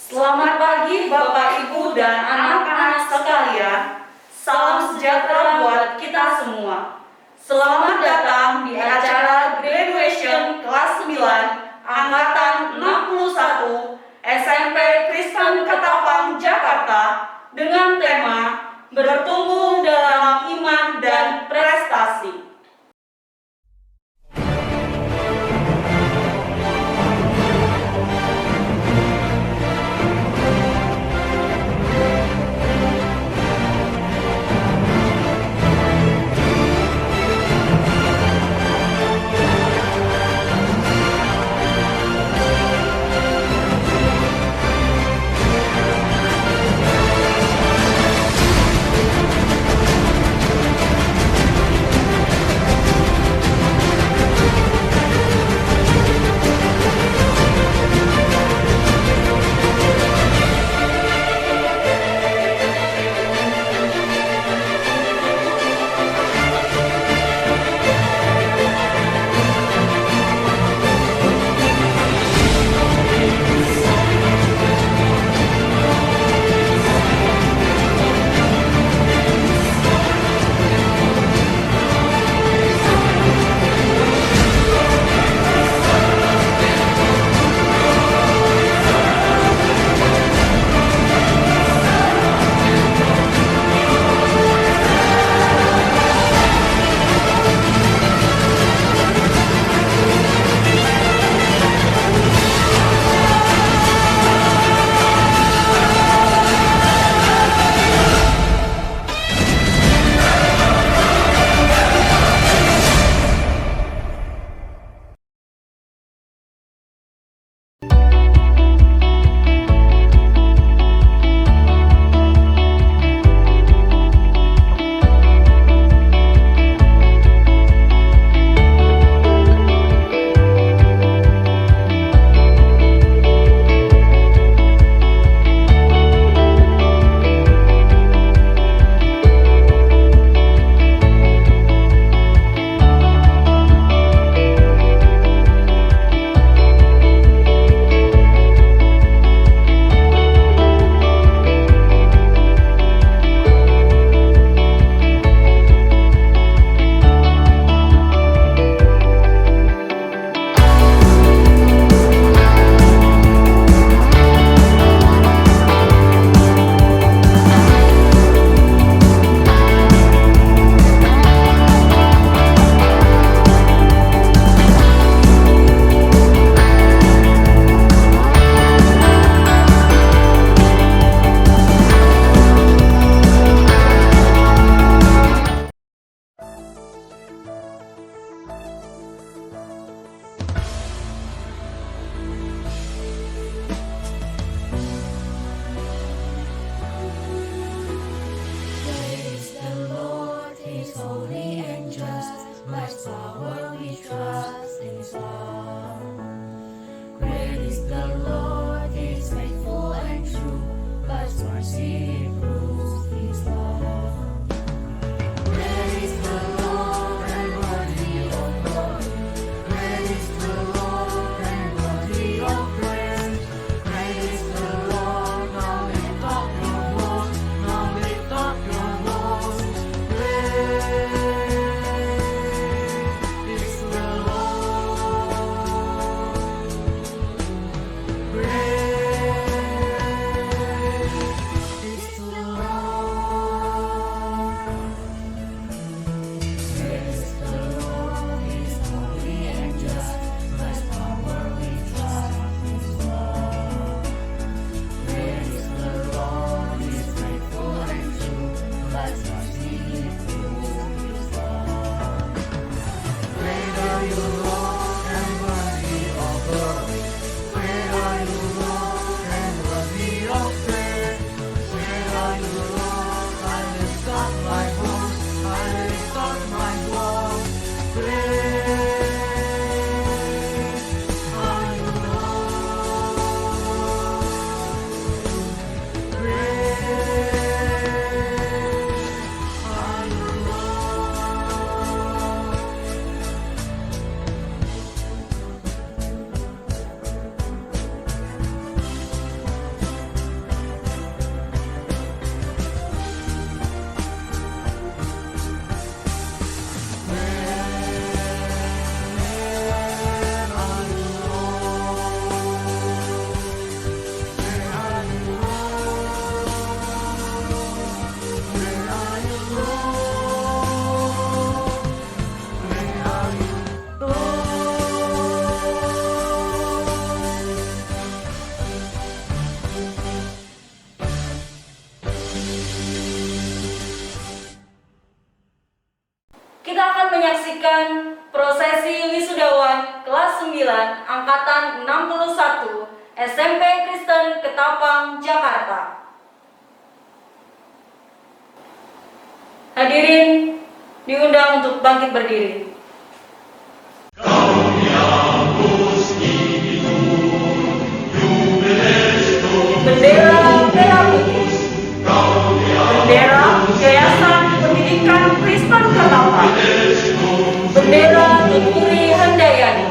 Selamat pagi Bapak, Ibu, dan anak-anak sekalian. Salam sejahtera buat kita semua. Selamat datang di acara graduation kelas 9 angkatan 61 SMP Kristen Ketapang, Jakarta dengan tema Bertumbuh dalam Iman dan Prestasi. menyaksikan prosesi wisudawan kelas 9 angkatan 61 SMP Kristen Ketapang, Jakarta. Hadirin diundang untuk bangkit berdiri. Bendera merah putih. Bendera Yayasan Pendidikan Kristen Ketapang. Bendera Tuturi Handayani.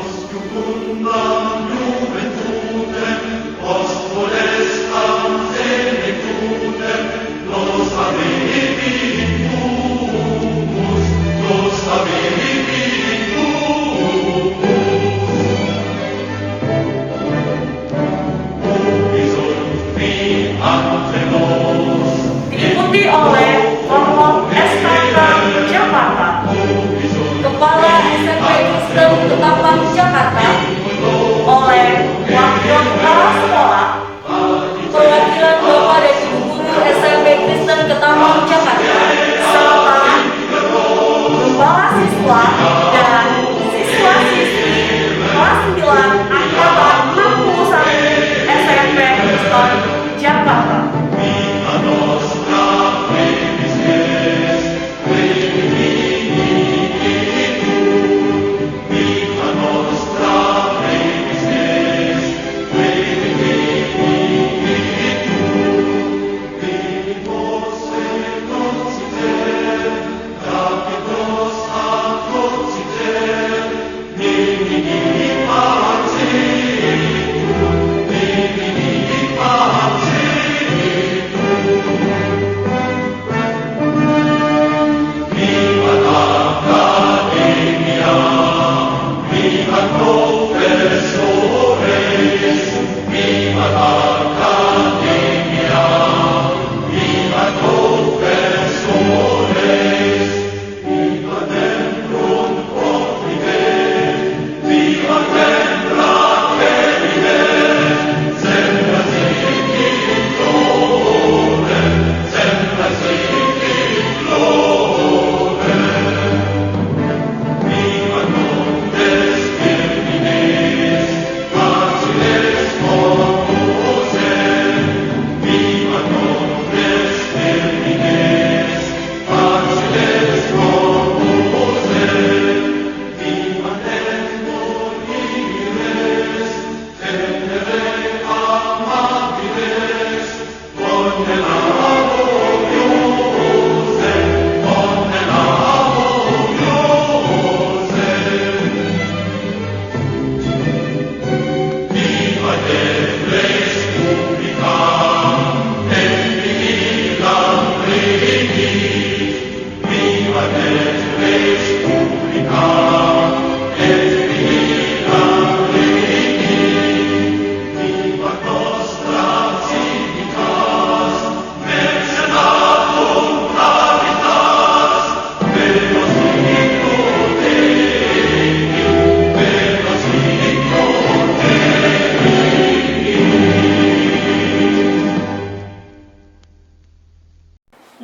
Diikuti oleh Korlap SKK Jakarta, Kepala SMP Kristen Ketapang Jakarta, oleh Wakil Kepala Sekolah, perwakilan Bapak dan Ibu Guru SMP Kristen Ketapang Jakarta, serta Gembala Siswa dan Siswa-siswi kelas 9 angkatan 61 SMP Kristen Jakarta.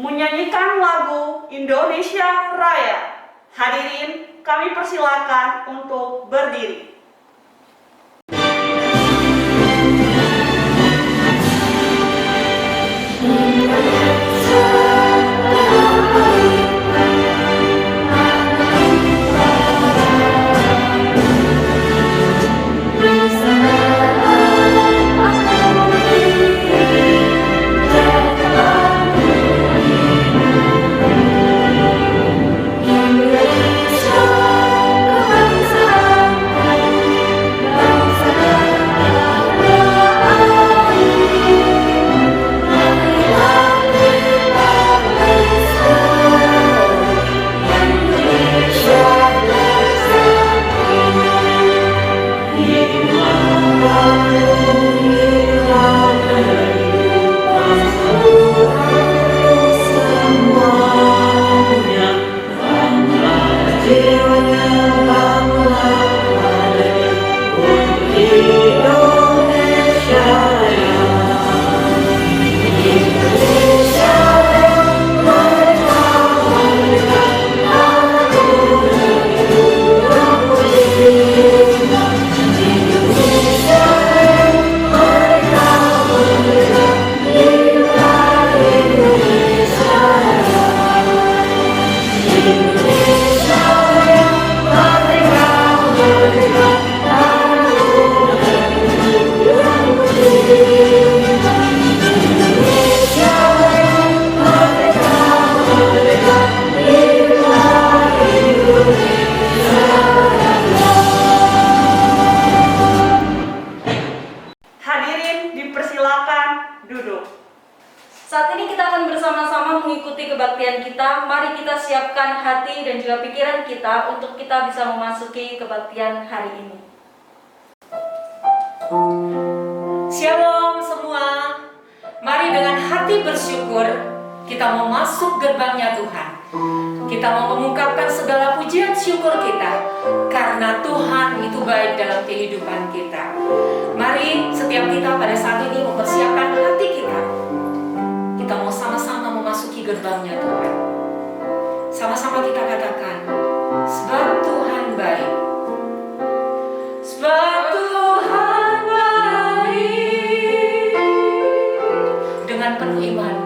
Menyanyikan lagu Indonesia Raya. Hadirin, kami persilakan untuk berdiri. Indonesia, kebangsaan Dipersilakan duduk. Saat ini kita akan bersama-sama mengikuti kebaktian kita. Mari kita siapkan hati dan juga pikiran kita untuk kita bisa memasuki kebaktian hari ini. Shalom semua. Mari dengan hati bersyukur kita mau masuk gerbangnya Tuhan. Kita mau mengungkapkan segala pujian syukur kita karena Tuhan itu baik dalam kehidupan kita. Mari setiap kita pada saat ini mempersiapkan hati kita. Kita mau sama-sama memasuki gerbangnya Tuhan. Sama-sama kita katakan, sebab Tuhan baik. Sebab Tuhan baik. Dengan penuh iman.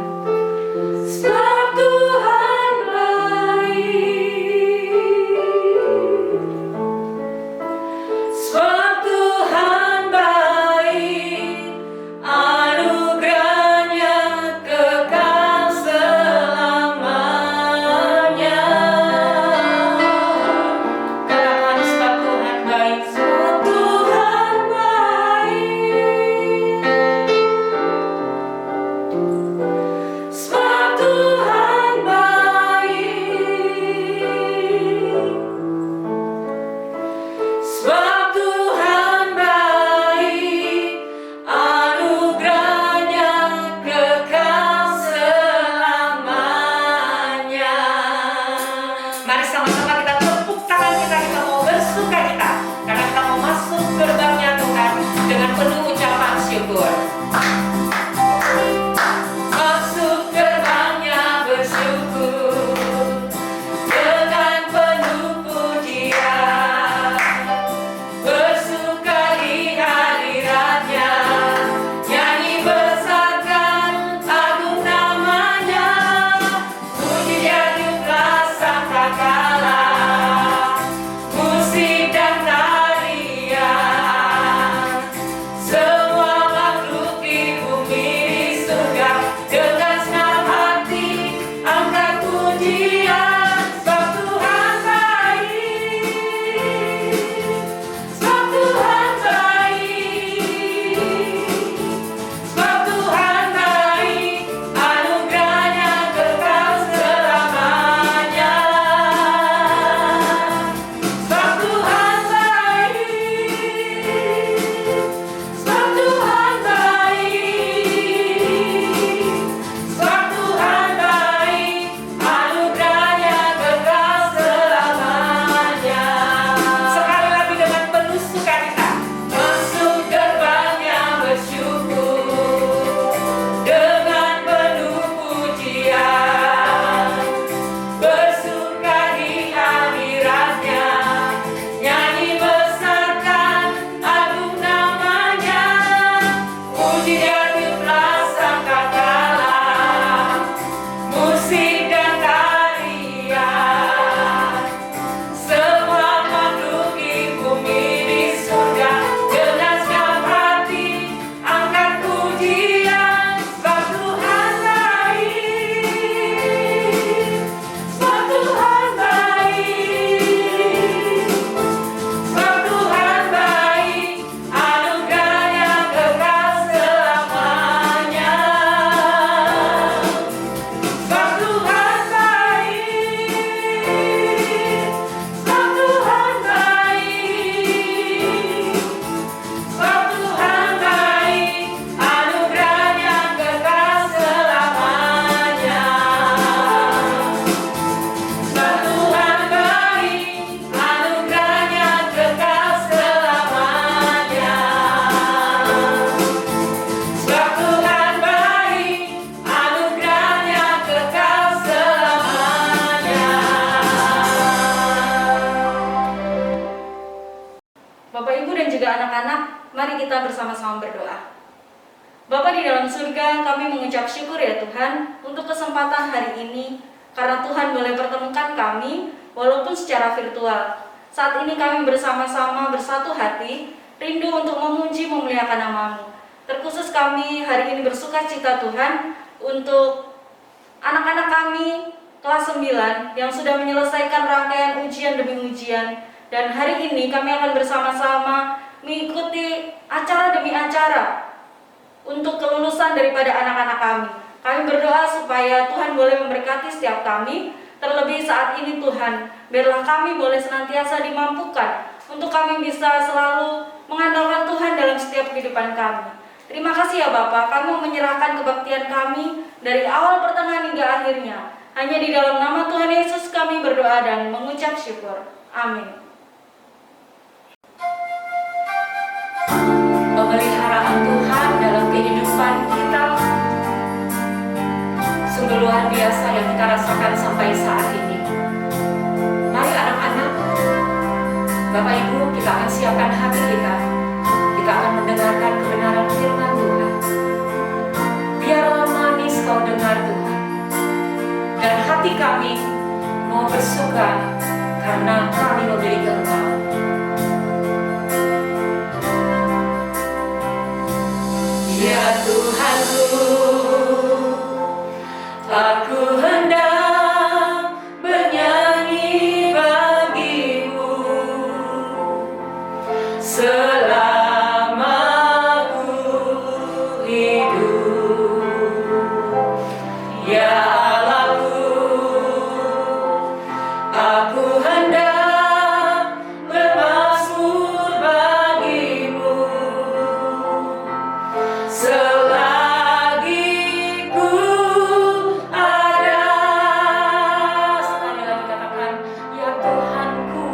Sebab Tuhan baik. Sebab Tuhan baik. Anugerahnya kekal selamanya. Katakan sebab Tuhan baik. Sebab Tuhan baik. Sebab Tuhan baik. Sebab Tuhan baik. Anugerahnya kekal selamanya. Mari sama-sama kita tepuk tangan kita mau bersukacita karena kita mau masuk gerbangnya Tuhan dengan penuh ucapan syukur. Masuk gerbangnya bersyukur dengan penuh pujian, bersuka di hadiratnya, nyanyi besarkan agung namanya, puji tiuplah sangkakala, musik dan tarian, semua makhluk di bumi di surga dengan senang hati angkat pujian. Sebab Tuhan baik. Sebab Tuhan baik. Sebab Tuhan baik. Anugerahnya kekal selamanya. Sebab Tuhan baik. Sebab Tuhan baik. Sebab Tuhan baik. Anugerahnya kekal selamanya. Sekali lagi dengan penuh sukacita. Masuk gerbangnya bersyukur dengan penuh pujian, bersuka di hadiratnya, nyanyi besarkan agung namanya, puji tiuplah sangkakala, musik dan tarian, semua makhluk di bumi di surga dengan senang hati angkat pujian. Sebab Tuhan baik. Sebab Tuhan baik. Sebab Tuhan baik. Anugerahnya kekal selamanya. Sebab Tuhan baik. Sebab Tuhan baik. Sebab Tuhan baik. Anugerahnya kekal selamanya. Sebab Tuhan baik. Anugerahnya kekal selamanya. Sebab Tuhan baik. Anugerahnya kekal selamanya. Bapak, Ibu, dan juga anak-anak, mari kita bersama-sama berdoa. Bapa di dalam surga, kami mengucap syukur ya Tuhan untuk kesempatan hari ini, karena Tuhan boleh pertemukan kami walaupun secara virtual. Saat ini kami bersama-sama bersatu hati, rindu untuk memuji memuliakan nama-Mu. Terkhusus kami hari ini bersuka cita Tuhan untuk anak-anak kami kelas 9 yang sudah menyelesaikan rangkaian ujian demi ujian. Dan hari ini kami akan bersama-sama mengikuti acara demi acara untuk kelulusan daripada anak-anak kami. Kami berdoa supaya Tuhan boleh memberkati setiap kami, terlebih saat ini Tuhan, biarlah kami boleh senantiasa dimampukan untuk kami bisa selalu mengandalkan Tuhan dalam setiap kehidupan kami. Terima kasih ya Bapa, kami menyerahkan kebaktian kami dari awal pertengahan hingga akhirnya. Hanya di dalam nama Tuhan Yesus kami berdoa dan mengucap syukur. Amin. Pemeliharaan Tuhan dalam kehidupan kita sungguh luar biasa yang kita rasakan sampai saat ini. Mari anak-anak, Bapak Ibu, kita akan siapkan hati kita. Kita akan mendengarkan kebenaran firman Tuhan. Biarlah manis kau dengar Tuhan, dan hati kami mau bersuka karena kami memiliki Engkau. Ya Tuhanku, aku hendak bernyanyi bagimu selama ku hidup. Ya Allahku, aku hendak bermazmur bagimu selagi ku ada. Sekali lagi katakan, ya Tuhanku,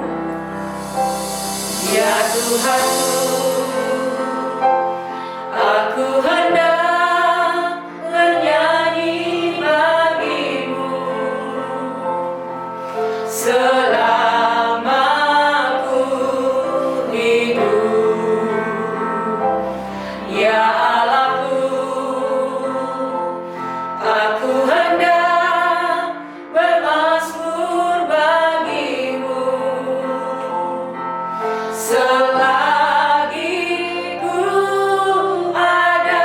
ya Tuhanku, aku hendak bernyanyi bagimu selama ku hidup. Ya aku hendak bermazmur bagimu selagi ku ada.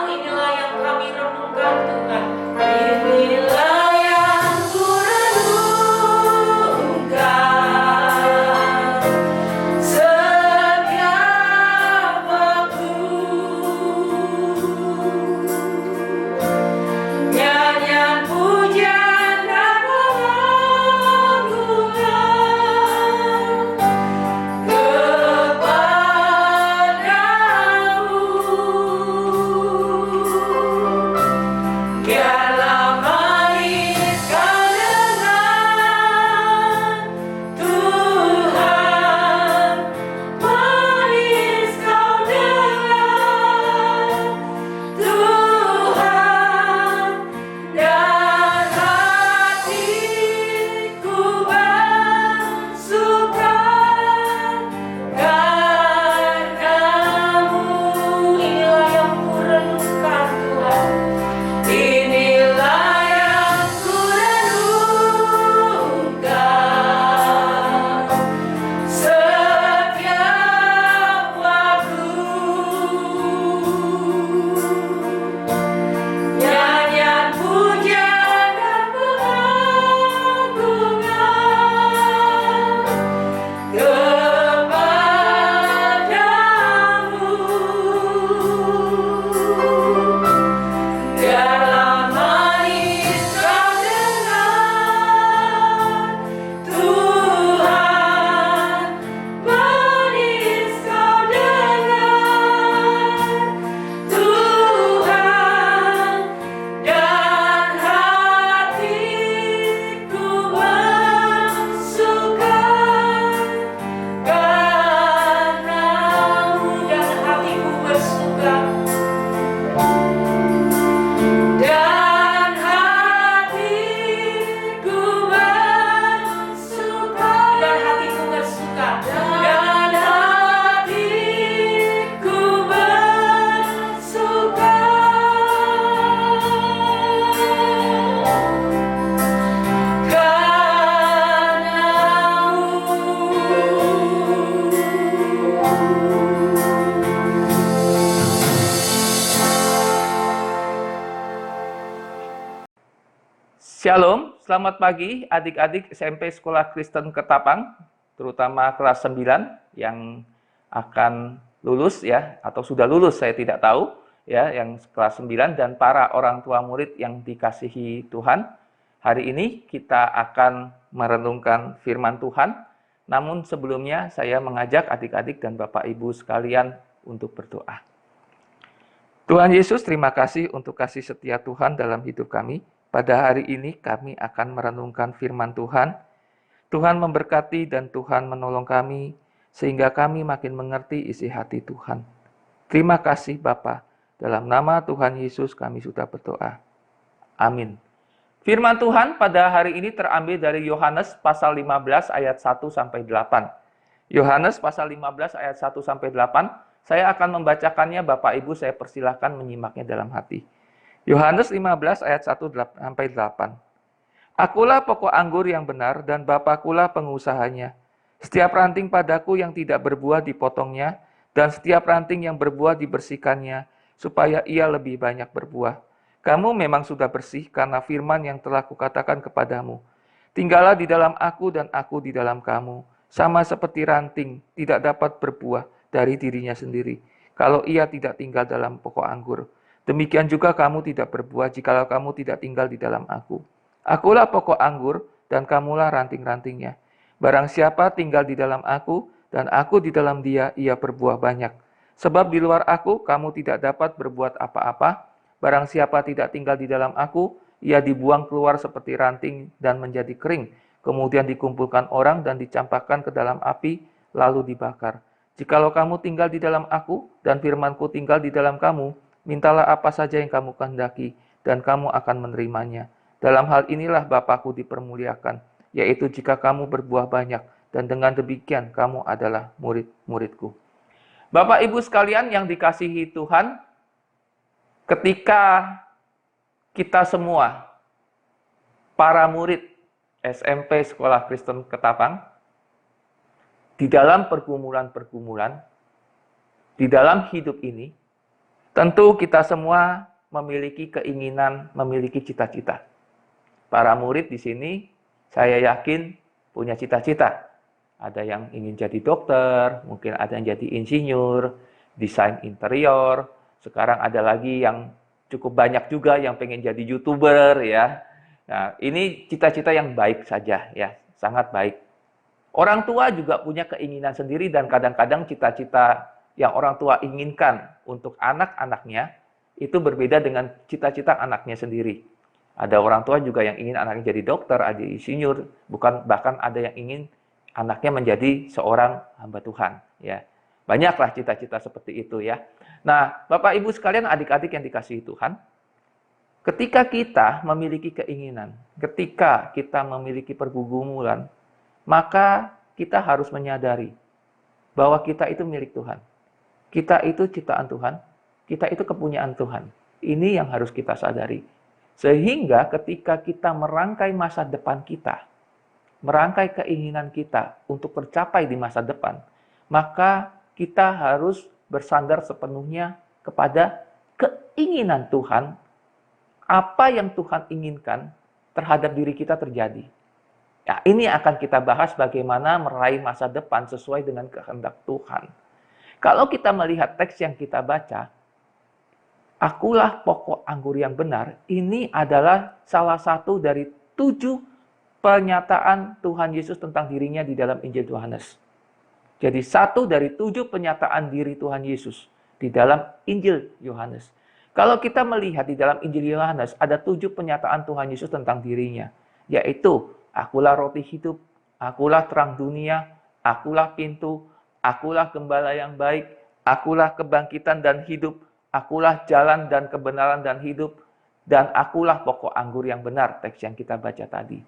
Inilah yang kami renungkan Tuhan. Inilah yang ku renungkan setiap waktu. Nyanyian pujian dan pengagungan kepadamu. Biarlah manis kau dengar Tuhan, manis kau dengar Tuhan, dan hatiku bersuka karenamu. Inilah yang ku renungkan Tuhan. Inilah yang ku renungkan setiap waktu. Nyanyian pujian dan pengagungan kepadamu. Biarlah manis kau dengar Tuhan, manis kau dengar Tuhan, dan hatiku bersuka karenamu. Dan hatiku bersuka, dan hatiku bersuka, dan hatiku bersuka, dan hatiku bersuka Shalom, selamat pagi adik-adik SMP Sekolah Kristen Ketapang, terutama kelas 9 yang akan lulus ya, atau sudah lulus saya tidak tahu ya, yang kelas 9 dan para orang tua murid yang dikasihi Tuhan. Hari ini kita akan merenungkan firman Tuhan. Namun sebelumnya saya mengajak adik-adik dan Bapak Ibu sekalian untuk berdoa. Tuhan Yesus, terima kasih untuk kasih setia Tuhan dalam hidup kami. Pada hari ini kami akan merenungkan firman Tuhan. Tuhan memberkati dan Tuhan menolong kami, sehingga kami makin mengerti isi hati Tuhan. Terima kasih Bapa. Dalam nama Tuhan Yesus kami sudah berdoa. Amin. Firman Tuhan pada hari ini terambil dari Yohanes pasal 15 ayat 1-8. Yohanes pasal 15 ayat 1-8. Saya akan membacakannya, Bapak Ibu saya persilahkan menyimaknya dalam hati. Yohanes 15 ayat 1-8. Akulah pokok anggur yang benar dan Bapakulah pengusahanya. Setiap ranting padaku yang tidak berbuah dipotongnya, dan setiap ranting yang berbuah dibersihkannya, supaya ia lebih banyak berbuah. Kamu memang sudah bersih karena firman yang telah kukatakan kepadamu. Tinggallah di dalam aku dan aku di dalam kamu. Sama seperti ranting tidak dapat berbuah dari dirinya sendiri, kalau ia tidak tinggal dalam pokok anggur. Demikian juga kamu tidak berbuah jikalau kamu tidak tinggal di dalam aku. Akulah pokok anggur dan kamulah ranting-rantingnya. Barang siapa tinggal di dalam aku dan aku di dalam dia, ia berbuah banyak. Sebab di luar aku kamu tidak dapat berbuat apa-apa. Barang siapa tidak tinggal di dalam aku, ia dibuang keluar seperti ranting dan menjadi kering. Kemudian dikumpulkan orang dan dicampakkan ke dalam api, lalu dibakar. Jikalau kamu tinggal di dalam aku dan firmanku tinggal di dalam kamu, mintalah apa saja yang kamu kehendaki dan kamu akan menerimanya. Dalam hal inilah Bapakku dipermuliakan, yaitu jika kamu berbuah banyak, dan dengan demikian kamu adalah murid-muridku. Bapak Ibu sekalian yang dikasihi Tuhan, ketika kita semua, para murid SMP Sekolah Kristen Ketapang, di dalam pergumulan-pergumulan, di dalam hidup ini, tentu kita semua memiliki keinginan, memiliki cita-cita. Para murid di sini, saya yakin punya cita-cita. Ada yang ingin jadi dokter, mungkin ada yang jadi insinyur, desain interior. Sekarang ada lagi yang cukup banyak juga yang pengen jadi YouTuber ya. Nah, ini cita-cita yang baik saja ya, sangat baik. Orang tua juga punya keinginan sendiri dan kadang-kadang cita-cita yang orang tua inginkan untuk anak-anaknya itu berbeda dengan cita-cita anaknya sendiri. Ada orang tua juga yang ingin anaknya jadi dokter, ada insinyur, bahkan ada yang ingin anaknya menjadi seorang hamba Tuhan. Ya, banyaklah cita-cita seperti itu ya. Nah, Bapak Ibu sekalian, adik-adik yang dikasihi Tuhan, ketika kita memiliki keinginan, ketika kita memiliki pergumulan, maka kita harus menyadari bahwa kita itu milik Tuhan. Kita itu ciptaan Tuhan, kita itu kepunyaan Tuhan. Ini yang harus kita sadari. Sehingga ketika kita merangkai masa depan kita, merangkai keinginan kita untuk tercapai di masa depan, maka kita harus bersandar sepenuhnya kepada keinginan Tuhan, apa yang Tuhan inginkan terhadap diri kita terjadi. Ya, ini akan kita bahas bagaimana meraih masa depan sesuai dengan kehendak Tuhan. Kalau kita melihat teks yang kita baca, akulah pokok anggur yang benar, ini adalah salah satu dari 7 pernyataan Tuhan Yesus tentang dirinya di dalam Injil Yohanes. Jadi 1 dari 7 pernyataan diri Tuhan Yesus di dalam Injil Yohanes. Kalau kita melihat di dalam Injil Yohanes, ada 7 pernyataan Tuhan Yesus tentang dirinya, yaitu akulah roti hidup, akulah terang dunia, akulah pintu, akulah gembala yang baik, akulah kebangkitan dan hidup, akulah jalan dan kebenaran dan hidup, dan akulah pokok anggur yang benar, teks yang kita baca tadi.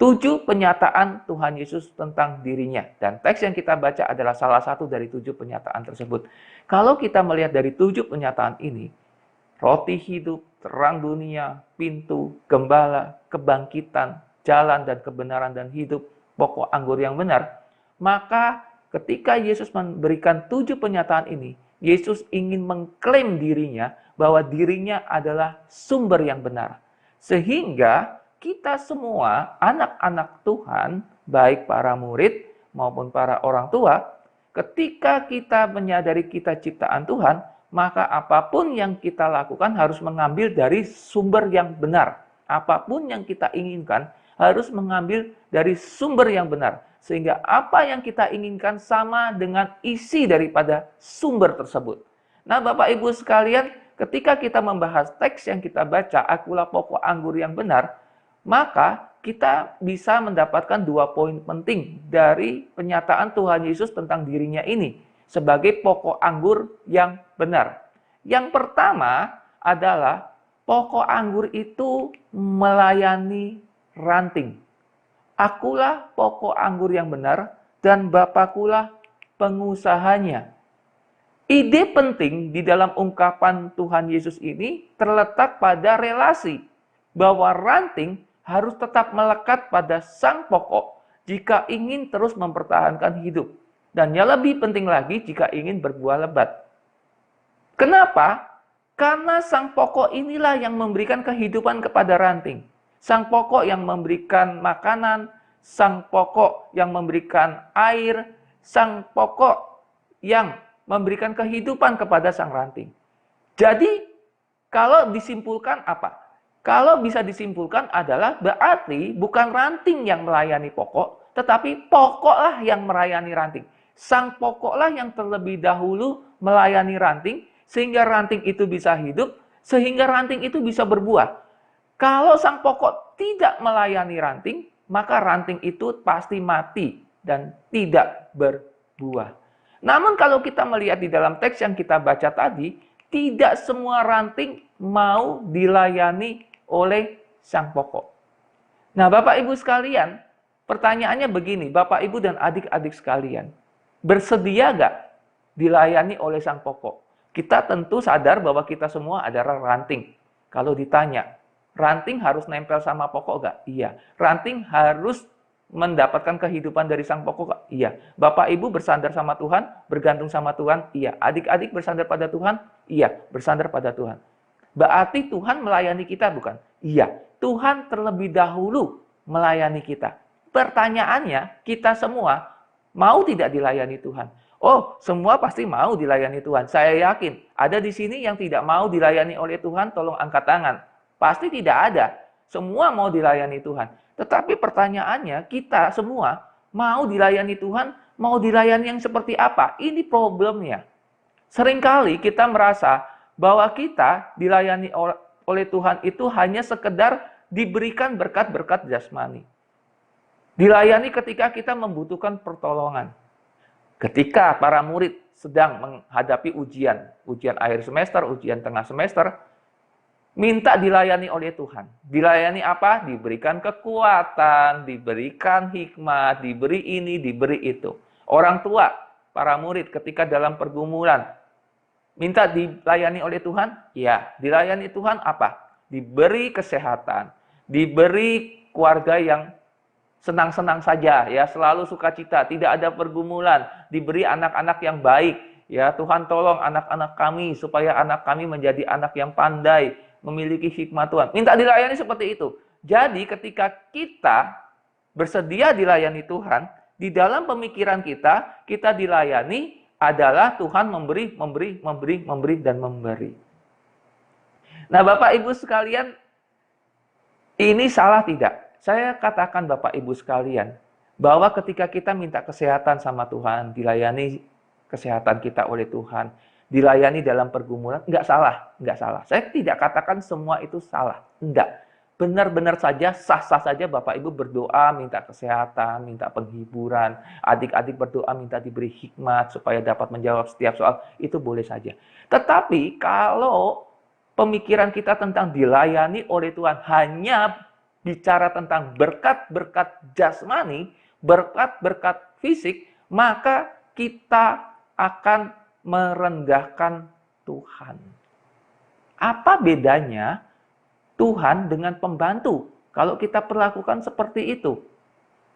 7 pernyataan Tuhan Yesus tentang dirinya, dan teks yang kita baca adalah salah satu dari 7 pernyataan tersebut. Kalau kita melihat dari 7 pernyataan ini, roti hidup, terang dunia, pintu, gembala, kebangkitan, jalan dan kebenaran dan hidup, pokok anggur yang benar, maka ketika Yesus memberikan 7 pernyataan ini, Yesus ingin mengklaim dirinya bahwa dirinya adalah sumber yang benar. Sehingga kita semua, anak-anak Tuhan, baik para murid maupun para orang tua, ketika kita menyadari kita ciptaan Tuhan, maka apapun yang kita lakukan harus mengambil dari sumber yang benar. Apapun yang kita inginkan harus mengambil dari sumber yang benar. Sehingga apa yang kita inginkan sama dengan isi daripada sumber tersebut. Nah, Bapak Ibu sekalian, ketika kita membahas teks yang kita baca, akulah pokok anggur yang benar, maka kita bisa mendapatkan 2 poin penting dari penyataan Tuhan Yesus tentang dirinya ini sebagai pokok anggur yang benar. Yang pertama adalah pokok anggur itu melayani ranting. Akulah pokok anggur yang benar dan Bapakulah pengusahanya. Ide penting di dalam ungkapan Tuhan Yesus ini terletak pada relasi bahwa ranting harus tetap melekat pada sang pokok jika ingin terus mempertahankan hidup. Dan yang lebih penting lagi jika ingin berbuah lebat. Kenapa? Karena sang pokok inilah yang memberikan kehidupan kepada ranting. Sang pokok yang memberikan makanan, sang pokok yang memberikan air, sang pokok yang memberikan kehidupan kepada sang ranting. Jadi, kalau disimpulkan apa? Kalau bisa disimpulkan adalah berarti bukan ranting yang melayani pokok, tetapi pokoklah yang melayani ranting. Sang pokoklah yang terlebih dahulu melayani ranting, sehingga ranting itu bisa hidup, sehingga ranting itu bisa berbuah. Kalau sang pokok tidak melayani ranting, maka ranting itu pasti mati dan tidak berbuah. Namun kalau kita melihat di dalam teks yang kita baca tadi, tidak semua ranting mau dilayani oleh sang pokok. Nah, Bapak Ibu sekalian, pertanyaannya begini, Bapak Ibu dan adik-adik sekalian, bersedia nggak dilayani oleh sang pokok? Kita tentu sadar bahwa kita semua adalah ranting. Kalau ditanya, ranting harus nempel sama pokok nggak? Iya. Ranting harus mendapatkan kehidupan dari sang pokok nggak? Iya. Bapak Ibu bersandar sama Tuhan, bergantung sama Tuhan? Iya. Adik-adik bersandar pada Tuhan? Iya. Bersandar pada Tuhan. Berarti Tuhan melayani kita bukan? Iya. Tuhan terlebih dahulu melayani kita. Pertanyaannya, kita semua mau tidak dilayani Tuhan? Oh, semua pasti mau dilayani Tuhan. Saya yakin, ada di sini yang tidak mau dilayani oleh Tuhan, tolong angkat tangan. Pasti tidak ada. Semua mau dilayani Tuhan. Tetapi pertanyaannya, kita semua mau dilayani Tuhan, mau dilayani yang seperti apa? Ini problemnya. Seringkali kita merasa bahwa kita dilayani oleh Tuhan itu hanya sekedar diberikan berkat-berkat jasmani. Dilayani ketika kita membutuhkan pertolongan. Ketika para murid sedang menghadapi ujian akhir semester, ujian tengah semester, minta dilayani oleh Tuhan. Dilayani apa? Diberikan kekuatan, diberikan hikmat, diberi ini, diberi itu. Orang tua, para murid ketika dalam pergumulan, minta dilayani oleh Tuhan? Ya, dilayani Tuhan apa? Diberi kesehatan, diberi keluarga yang senang-senang saja, ya, selalu sukacita, tidak ada pergumulan, diberi anak-anak yang baik, ya, Tuhan tolong anak-anak kami supaya anak kami menjadi anak yang pandai, memiliki hikmat Tuhan. Minta dilayani seperti itu. Jadi ketika kita bersedia dilayani Tuhan, di dalam pemikiran kita dilayani adalah Tuhan memberi, dan memberi. Nah, Bapak Ibu sekalian, ini salah tidak? Saya katakan Bapak Ibu sekalian, bahwa ketika kita minta kesehatan sama Tuhan, dilayani kesehatan kita oleh Tuhan, dilayani dalam pergumulan, enggak salah. Saya tidak katakan semua itu salah, enggak. Benar-benar saja, sah-sah saja Bapak Ibu berdoa, minta kesehatan, minta penghiburan, adik-adik berdoa, minta diberi hikmat, supaya dapat menjawab setiap soal, itu boleh saja. Tetapi kalau pemikiran kita tentang dilayani oleh Tuhan hanya bicara tentang berkat-berkat jasmani, berkat-berkat fisik, maka kita akan merendahkan Tuhan. Apa bedanya Tuhan dengan pembantu? Kalau kita perlakukan seperti itu.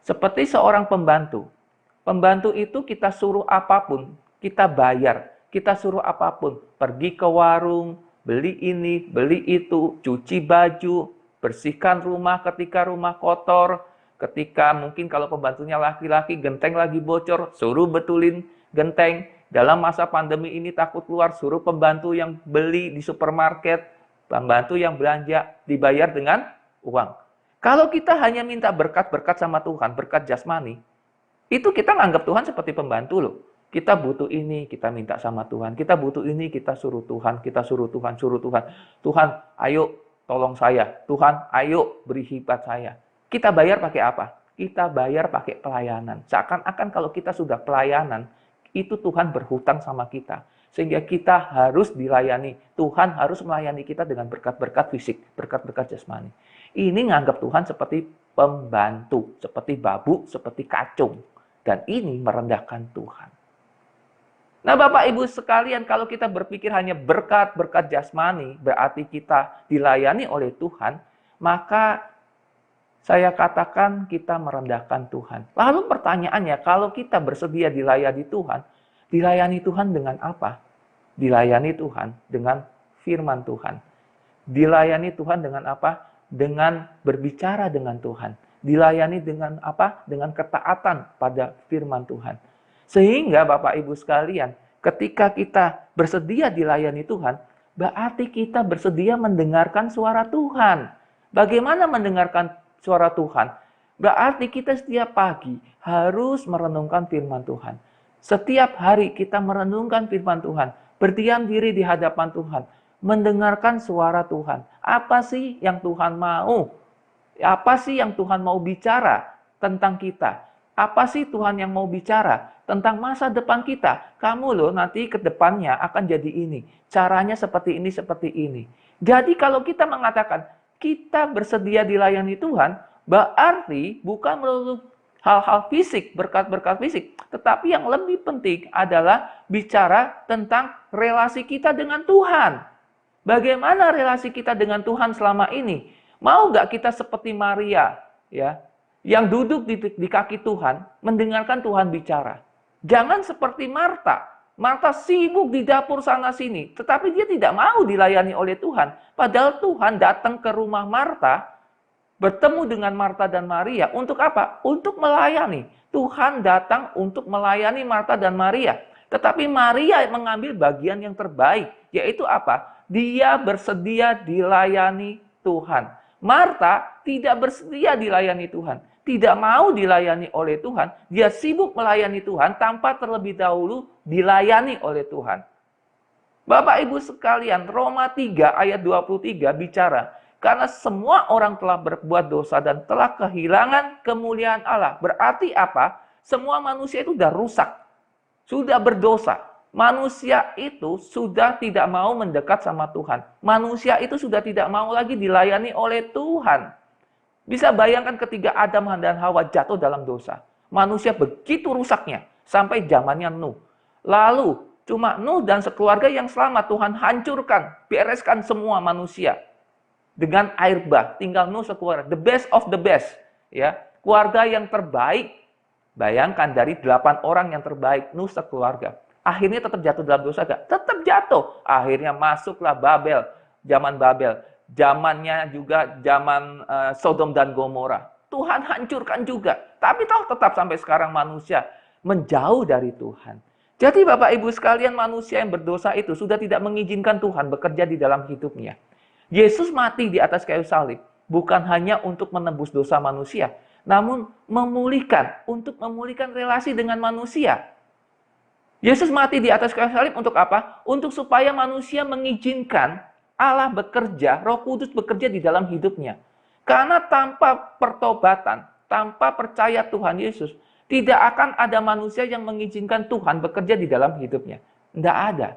Seperti seorang pembantu. Pembantu itu kita suruh apapun, kita bayar. Kita suruh apapun. Pergi ke warung, beli ini, beli itu, cuci baju, bersihkan rumah ketika rumah kotor, ketika mungkin kalau pembantunya laki-laki, genteng lagi bocor, suruh betulin genteng. Dalam masa pandemi ini takut keluar, suruh pembantu yang beli di supermarket, pembantu yang belanja, dibayar dengan uang. Kalau kita hanya minta berkat-berkat sama Tuhan, berkat jasmani, itu kita nganggap Tuhan seperti pembantu loh. Kita butuh ini, kita minta sama Tuhan. Kita butuh ini, kita suruh Tuhan. Kita suruh Tuhan, suruh Tuhan. Tuhan, ayo tolong saya. Tuhan, ayo beri hikmat saya. Kita bayar pakai apa? Kita bayar pakai pelayanan. Seakan-akan kalau kita sudah pelayanan, itu Tuhan berhutang sama kita. Sehingga kita harus dilayani. Tuhan harus melayani kita dengan berkat-berkat fisik, berkat-berkat jasmani. Ini nganggap Tuhan seperti pembantu, seperti babu, seperti kacung. Dan ini merendahkan Tuhan. Nah Bapak Ibu sekalian, kalau kita berpikir hanya berkat-berkat jasmani, berarti kita dilayani oleh Tuhan, maka saya katakan kita merendahkan Tuhan. Lalu pertanyaannya, kalau kita bersedia dilayani Tuhan dengan apa? Dilayani Tuhan dengan firman Tuhan. Dilayani Tuhan dengan apa? Dengan berbicara dengan Tuhan. Dilayani dengan apa? Dengan ketaatan pada firman Tuhan. Sehingga Bapak Ibu sekalian, ketika kita bersedia dilayani Tuhan, berarti kita bersedia mendengarkan suara Tuhan. Bagaimana mendengarkan suara Tuhan? Berarti kita setiap pagi harus merenungkan firman Tuhan. Setiap hari kita merenungkan firman Tuhan, berdiam diri di hadapan Tuhan, mendengarkan suara Tuhan. Apa sih yang Tuhan mau? Apa sih yang Tuhan mau bicara tentang kita? Apa sih Tuhan yang mau bicara tentang masa depan kita? Kamu loh nanti ke depannya akan jadi ini. Caranya seperti ini, seperti ini. Jadi kalau kita mengatakan kita bersedia dilayani Tuhan, berarti bukan melulu hal-hal fisik, berkat-berkat fisik. Tetapi yang lebih penting adalah bicara tentang relasi kita dengan Tuhan. Bagaimana relasi kita dengan Tuhan selama ini? Mau nggak kita seperti Maria, ya, yang duduk di kaki Tuhan, mendengarkan Tuhan bicara? Jangan seperti Marta. Marta sibuk di dapur sana-sini, tetapi dia tidak mau dilayani oleh Tuhan. Padahal Tuhan datang ke rumah Marta, bertemu dengan Marta dan Maria. Untuk apa? Untuk melayani. Tuhan datang untuk melayani Marta dan Maria. Tetapi Maria mengambil bagian yang terbaik, yaitu apa? Dia bersedia dilayani Tuhan. Marta tidak bersedia dilayani Tuhan. Tidak mau dilayani oleh Tuhan. Dia sibuk melayani Tuhan tanpa terlebih dahulu dilayani oleh Tuhan. Bapak Ibu sekalian, Roma 3 ayat 23 bicara, karena semua orang telah berbuat dosa dan telah kehilangan kemuliaan Allah. Berarti apa? Semua manusia itu sudah rusak. Sudah berdosa. Manusia itu sudah tidak mau mendekat sama Tuhan. Manusia itu sudah tidak mau lagi dilayani oleh Tuhan. Bisa bayangkan ketika Adam dan Hawa jatuh dalam dosa. Manusia begitu rusaknya sampai zamannya Nuh. Lalu cuma Nuh dan sekeluarga yang selamat. Tuhan hancurkan, bereskan semua manusia dengan air bah. Tinggal Nuh sekeluarga. The best of the best. Ya, keluarga yang terbaik. Bayangkan dari 8 orang yang terbaik, Nuh sekeluarga. Akhirnya tetap jatuh dalam dosa gak? Tetap jatuh. Akhirnya masuklah Babel. Zaman Babel. Zamannya juga zaman Sodom dan Gomora. Tuhan hancurkan juga. Tapi tetap sampai sekarang manusia menjauh dari Tuhan. Jadi Bapak Ibu sekalian, manusia yang berdosa itu sudah tidak mengizinkan Tuhan bekerja di dalam hidupnya. Yesus mati di atas kayu salib bukan hanya untuk menebus dosa manusia, namun untuk memulihkan relasi dengan manusia. Yesus mati di atas kayu salib untuk apa? Untuk supaya manusia mengizinkan Allah bekerja, Roh Kudus bekerja di dalam hidupnya. Karena tanpa pertobatan, tanpa percaya Tuhan Yesus, tidak akan ada manusia yang mengizinkan Tuhan bekerja di dalam hidupnya. Tidak ada.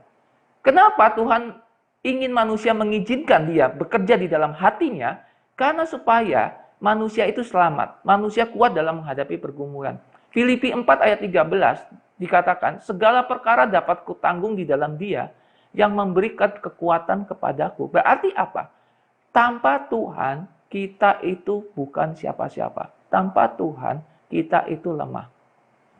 Kenapa Tuhan ingin manusia mengizinkan dia bekerja di dalam hatinya? Karena supaya manusia itu selamat. Manusia kuat dalam menghadapi pergumulan. Filipi 4 ayat 13 dikatakan, segala perkara dapat kutanggung di dalam Dia yang memberikan kekuatan kepadaku. Berarti apa? Tanpa Tuhan, kita itu bukan siapa-siapa. Tanpa Tuhan, kita itu lemah.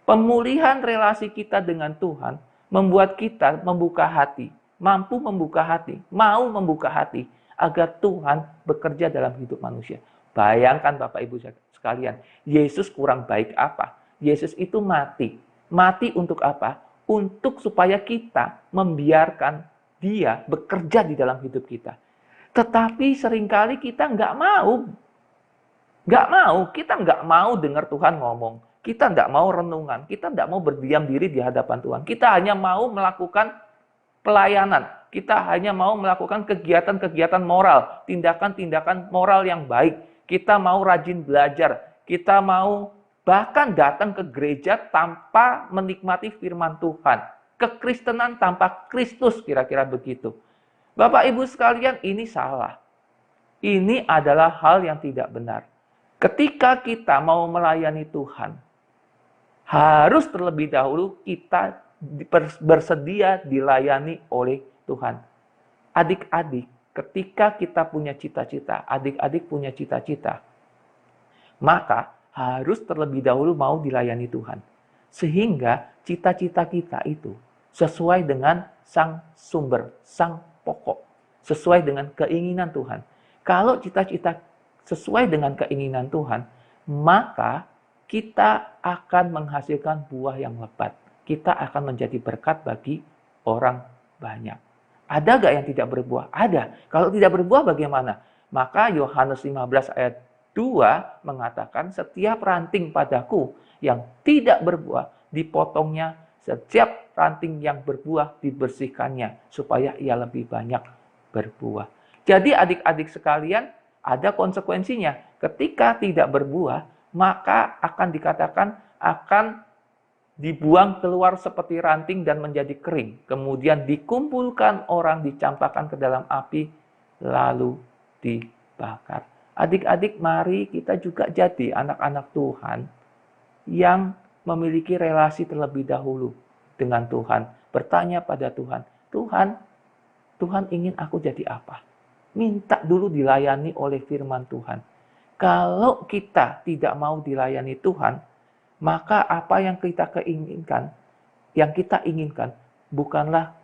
Pemulihan relasi kita dengan Tuhan membuat kita membuka hati, mampu membuka hati, mau membuka hati, agar Tuhan bekerja dalam hidup manusia. Bayangkan Bapak Ibu sekalian, Yesus kurang baik apa? Yesus itu mati. Mati untuk apa? untuk supaya kita membiarkan Dia bekerja di dalam hidup kita. Tetapi seringkali kita nggak mau. Kita nggak mau dengar Tuhan ngomong. Kita nggak mau renungan. Kita nggak mau berdiam diri di hadapan Tuhan. Kita hanya mau melakukan pelayanan. Kita hanya mau melakukan kegiatan-kegiatan moral. Tindakan-tindakan moral yang baik. Kita mau rajin belajar. Kita mau bahkan datang ke gereja tanpa menikmati firman Tuhan. Kekristenan tanpa Kristus, kira-kira begitu. Bapak Ibu sekalian, ini salah. Ini adalah hal yang tidak benar. Ketika kita mau melayani Tuhan, harus terlebih dahulu kita bersedia dilayani oleh Tuhan. Adik-adik, ketika kita punya cita-cita, adik-adik punya cita-cita, maka harus terlebih dahulu mau dilayani Tuhan. Sehingga cita-cita kita itu sesuai dengan sang sumber, sang pokok. Sesuai dengan keinginan Tuhan. Kalau cita-cita sesuai dengan keinginan Tuhan, maka kita akan menghasilkan buah yang lebat. Kita akan menjadi berkat bagi orang banyak. Ada gak yang tidak berbuah? Ada. Kalau tidak berbuah bagaimana? Maka Yohanes 15 ayat 2 mengatakan, setiap ranting padaku yang tidak berbuah, dipotongnya. Setiap ranting yang berbuah, dibersihkannya. Supaya ia lebih banyak berbuah. Jadi adik-adik sekalian, ada konsekuensinya. Ketika tidak berbuah, maka akan dikatakan akan dibuang keluar seperti ranting dan menjadi kering. Kemudian dikumpulkan orang, dicampakkan ke dalam api, lalu dibakar. Adik-adik, mari kita juga jadi anak-anak Tuhan yang memiliki relasi terlebih dahulu dengan Tuhan. Bertanya pada Tuhan, Tuhan ingin aku jadi apa? Minta dulu dilayani oleh firman Tuhan. Kalau kita tidak mau dilayani Tuhan, maka apa yang kita inginkan,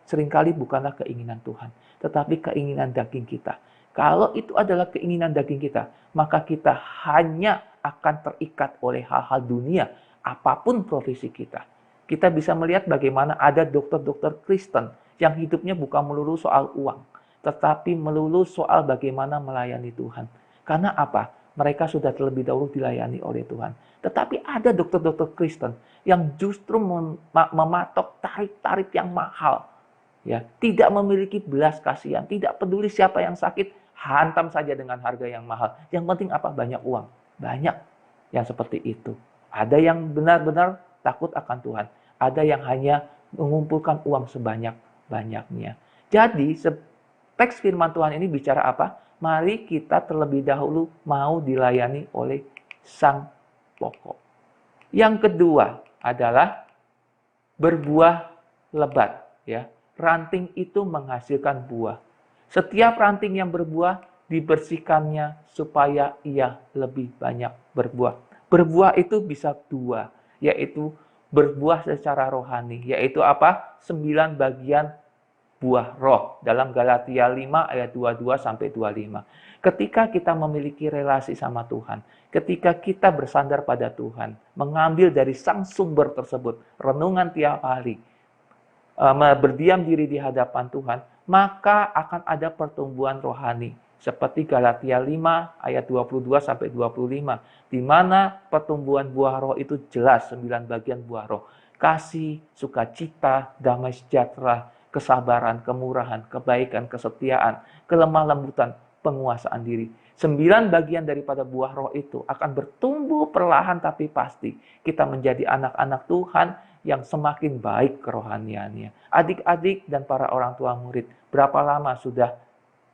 seringkali bukanlah keinginan Tuhan, tetapi keinginan daging kita. Kalau itu adalah keinginan daging kita, maka kita hanya akan terikat oleh hal-hal dunia, apapun profesi kita. Kita bisa melihat bagaimana ada dokter-dokter Kristen yang hidupnya bukan melulu soal uang, tetapi melulu soal bagaimana melayani Tuhan. Karena apa? Mereka sudah terlebih dahulu dilayani oleh Tuhan. Tetapi ada dokter-dokter Kristen yang justru mematok tarif-tarif yang mahal. Ya, tidak memiliki belas kasihan, tidak peduli siapa yang sakit, hantam saja dengan harga yang mahal. Yang penting apa? Banyak uang. Banyak yang seperti itu. Ada yang benar-benar takut akan Tuhan. Ada yang hanya mengumpulkan uang sebanyak-banyaknya. Jadi, teks firman Tuhan ini bicara apa? Mari kita terlebih dahulu mau dilayani oleh sang pokok. Yang kedua adalah berbuah lebat. Ya. Ranting itu menghasilkan buah. Setiap ranting yang berbuah dibersihkannya supaya ia lebih banyak berbuah. Berbuah itu bisa dua, yaitu berbuah secara rohani, yaitu apa? 9 bagian buah roh dalam Galatia 5 ayat 22 sampai 25. Ketika kita memiliki relasi sama Tuhan, ketika kita bersandar pada Tuhan, mengambil dari sang sumber tersebut, renungan tiap hari, berdiam diri di hadapan Tuhan, maka akan ada pertumbuhan rohani. Seperti Galatia 5 ayat 22 sampai 25, di mana pertumbuhan buah roh itu jelas 9 bagian buah roh. Kasih, sukacita, damai sejahtera, kesabaran, kemurahan, kebaikan, kesetiaan, kelemah lembutan, penguasaan diri. 9 bagian daripada buah roh itu akan bertumbuh perlahan tapi pasti. Kita menjadi anak-anak Tuhan yang semakin baik kerohaniannya. Adik-adik dan para orang tua murid, berapa lama sudah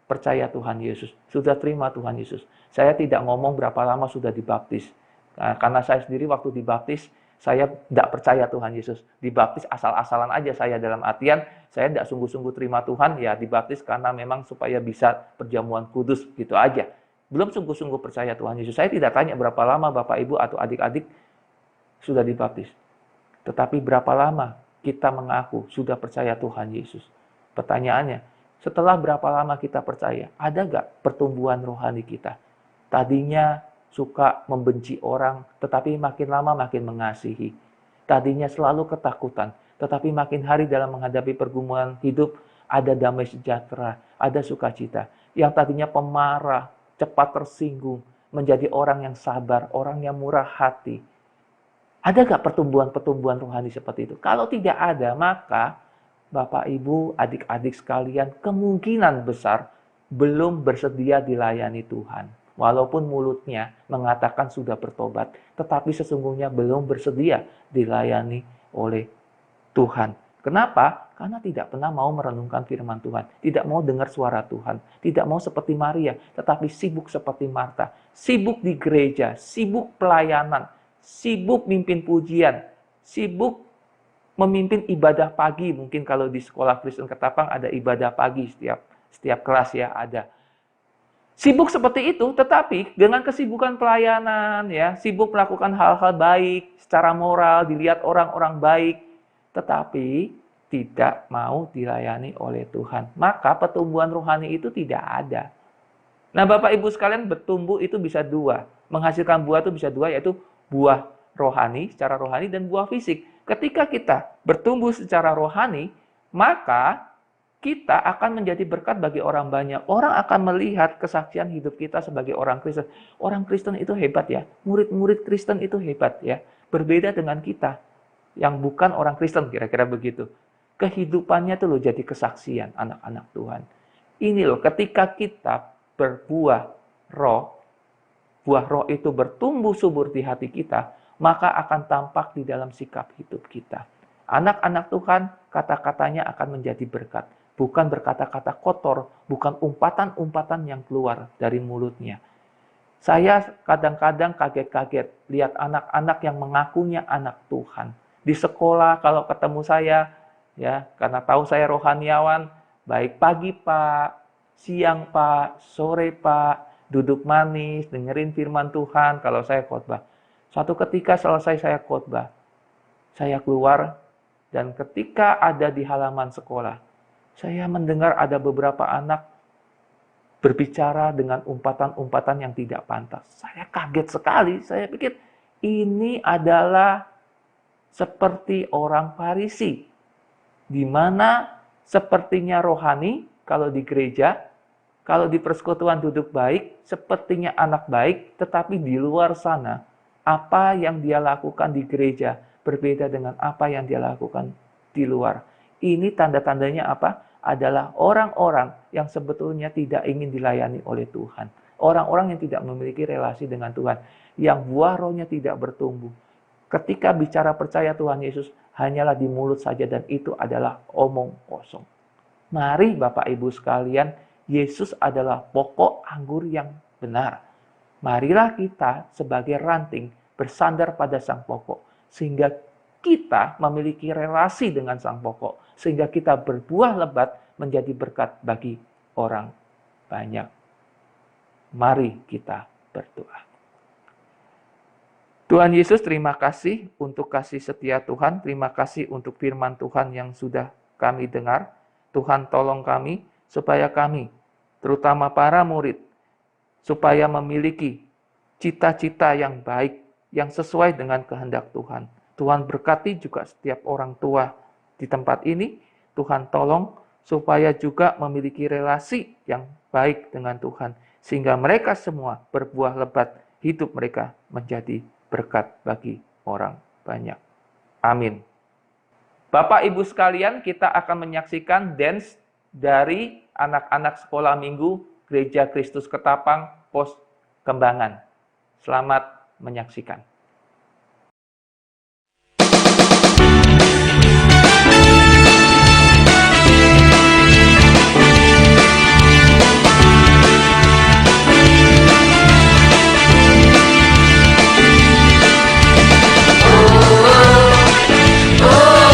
percaya Tuhan Yesus? Sudah terima Tuhan Yesus? Saya tidak ngomong berapa lama sudah dibaptis. Karena saya sendiri waktu dibaptis, saya tidak percaya Tuhan Yesus. Dibaptis asal-asalan aja saya, dalam artian saya tidak sungguh-sungguh terima Tuhan, ya dibaptis karena memang supaya bisa perjamuan kudus, gitu aja. Belum sungguh-sungguh percaya Tuhan Yesus. Saya tidak tanya berapa lama Bapak Ibu atau adik-adik sudah dibaptis. Tetapi berapa lama kita mengaku sudah percaya Tuhan Yesus? Pertanyaannya, setelah berapa lama kita percaya, ada gak pertumbuhan rohani kita? Tadinya suka membenci orang, tetapi makin lama makin mengasihi. Tadinya selalu ketakutan, Tetapi makin hari dalam menghadapi pergumulan hidup, ada damai sejahtera, ada sukacita. Yang tadinya pemarah, cepat tersinggung, menjadi orang yang sabar, orang yang murah hati. Ada gak pertumbuhan-pertumbuhan rohani seperti itu? Kalau tidak ada, maka Bapak, Ibu, adik-adik sekalian, kemungkinan besar belum bersedia dilayani Tuhan. Walaupun mulutnya mengatakan sudah bertobat, tetapi sesungguhnya belum bersedia dilayani oleh Tuhan. Kenapa? Karena tidak pernah mau merenungkan firman Tuhan. Tidak mau dengar suara Tuhan. Tidak mau seperti Maria, tetapi sibuk seperti Marta. Sibuk di gereja, sibuk pelayanan, sibuk mimpin pujian, sibuk memimpin ibadah pagi. Mungkin kalau di sekolah Kristen Ketapang ada ibadah pagi setiap kelas ya ada. Sibuk seperti itu, tetapi dengan kesibukan pelayanan, ya, sibuk melakukan hal-hal baik secara moral, dilihat orang-orang baik, tetapi tidak mau dilayani oleh Tuhan. Maka pertumbuhan rohani itu tidak ada. Nah, Bapak Ibu sekalian, bertumbuh itu bisa dua. Menghasilkan buah itu bisa dua, yaitu buah rohani, secara rohani, dan buah fisik. Ketika kita bertumbuh secara rohani, maka kita akan menjadi berkat bagi orang banyak. Orang akan melihat kesaksian hidup kita sebagai orang Kristen. Orang Kristen itu hebat ya. Murid-murid Kristen itu hebat ya. Berbeda dengan kita yang bukan orang Kristen, kira-kira begitu. Kehidupannya itu loh jadi kesaksian anak-anak Tuhan. Ini loh, ketika kita berbuah roh, buah roh itu bertumbuh subur di hati kita, maka akan tampak di dalam sikap hidup kita. Anak-anak Tuhan, kata-katanya akan menjadi berkat. Bukan berkata-kata kotor, bukan umpatan-umpatan yang keluar dari mulutnya. Saya kadang-kadang kaget-kaget lihat anak-anak yang mengakunya anak Tuhan. Di sekolah kalau ketemu saya, ya, karena tahu saya rohaniawan, baik pagi Pak, siang Pak, sore Pak, duduk manis, dengerin firman Tuhan kalau saya khotbah. Suatu ketika selesai saya khotbah, saya keluar dan ketika ada di halaman sekolah, saya mendengar ada beberapa anak berbicara dengan umpatan-umpatan yang tidak pantas. Saya kaget sekali, saya pikir ini adalah seperti orang Farisi, di mana sepertinya rohani kalau di gereja, kalau di persekutuan duduk baik, sepertinya anak baik, tetapi di luar sana, apa yang dia lakukan di gereja berbeda dengan apa yang dia lakukan di luar. Ini tanda-tandanya apa? Adalah orang-orang yang sebetulnya tidak ingin dilayani oleh Tuhan. Orang-orang yang tidak memiliki relasi dengan Tuhan. Yang buah rohnya tidak bertumbuh. Ketika bicara percaya Tuhan Yesus, hanyalah di mulut saja dan itu adalah omong kosong. Mari Bapak Ibu sekalian, Yesus adalah pokok anggur yang benar. Marilah kita sebagai ranting bersandar pada sang pokok. Sehingga kita memiliki relasi dengan sang pokok. Sehingga kita berbuah lebat menjadi berkat bagi orang banyak. Mari kita berdoa. Tuhan Yesus, terima kasih untuk kasih setia Tuhan. Terima kasih untuk firman Tuhan yang sudah kami dengar. Tuhan tolong kami supaya kami, terutama para murid, supaya memiliki cita-cita yang baik, yang sesuai dengan kehendak Tuhan. Tuhan berkati juga setiap orang tua di tempat ini. Tuhan tolong supaya juga memiliki relasi yang baik dengan Tuhan. Sehingga mereka semua berbuah lebat, hidup mereka menjadi berkat bagi orang banyak. Amin. Bapak Ibu sekalian, kita akan menyaksikan dance dari anak-anak sekolah minggu Gereja Kristus Ketapang, Pos Kembangan. Selamat menyaksikan. Oh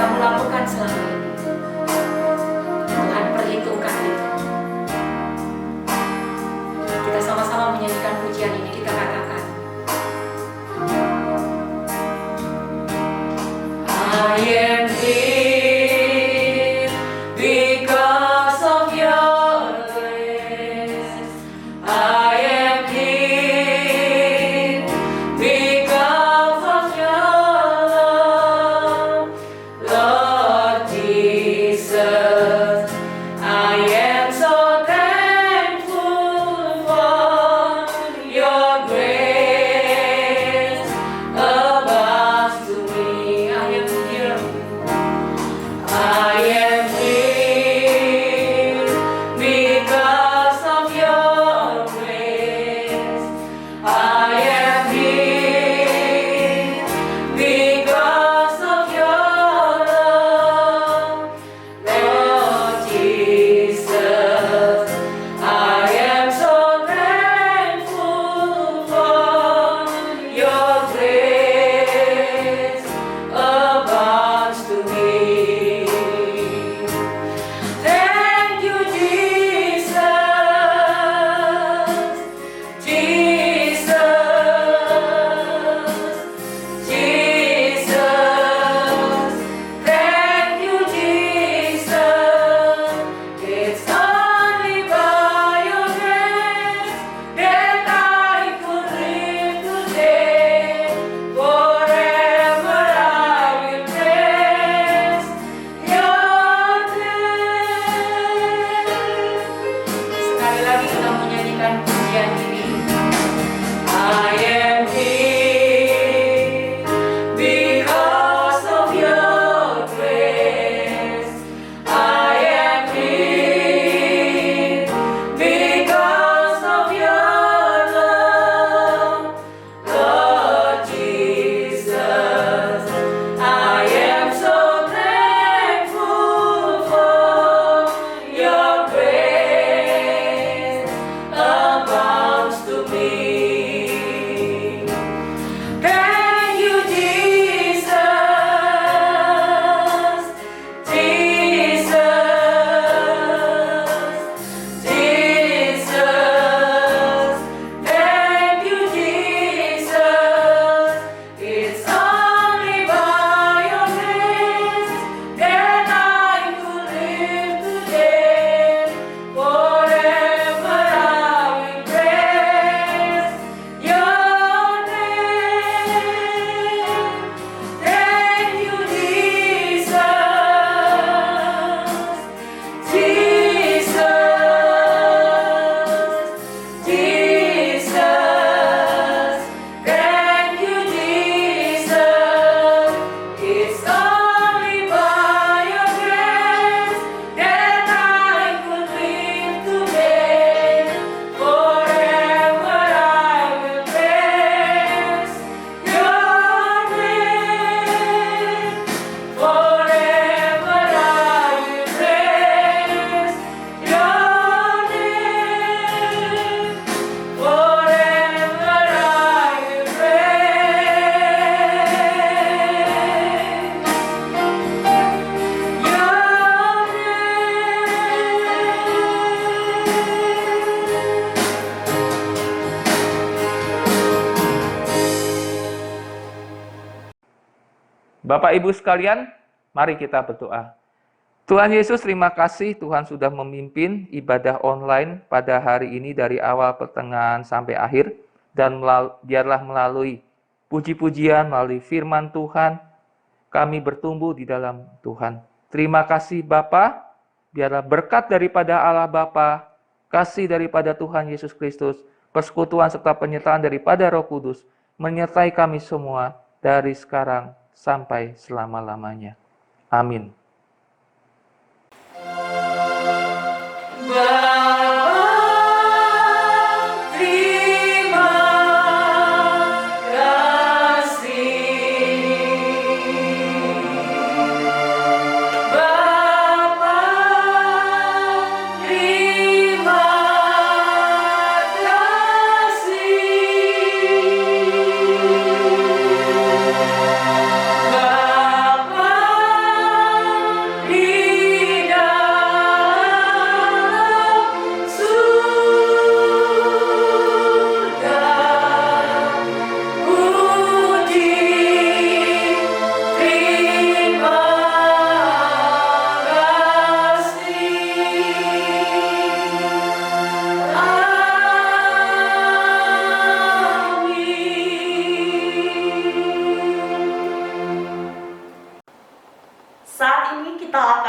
kamu lakukan selama ini. Tuhan perhitungkan itu. Kita sama-sama menyanyikan pujian ini, kita katakan, I am here because of your grace. I am here because of your love, Lord Jesus. I am so thankful for your grace abounds to me. I am here. I am here because of your grace. I am here because of your love, Lord Jesus. I am so thankful for your grace abounds to me. Thank you, Jesus, Jesus, Jesus. Thank you, Jesus. It's only by your grace that I could live today. Forever I will praise your name. Sekali lagi kita menyanyikan pujian ini. I am here because of your grace. I am here because of your love, Lord Jesus. I am so thankful for your grace abounds to me. Thank you, Jesus, Jesus, Jesus. Thank you, Jesus. It's only by your grace that I could live today. Forever I will praise your name. Thank you, Jesus, Jesus, Jesus. Thank you, Jesus. It's only by your grace that I could live today. Forever I will praise your name. Forever I will praise your name. Forever I will praise Bapak Ibu sekalian, mari kita berdoa. Tuhan Yesus, terima kasih Tuhan sudah memimpin ibadah online pada hari ini dari awal pertengahan sampai akhir, dan biarlah melalui puji-pujian, melalui firman Tuhan, kami bertumbuh di dalam Tuhan. Terima kasih Bapa, biarlah berkat daripada Allah Bapa, kasih daripada Tuhan Yesus Kristus, persekutuan serta penyertaan daripada Roh Kudus, menyertai kami semua dari sekarang sampai selama-lamanya. Amin. Bapa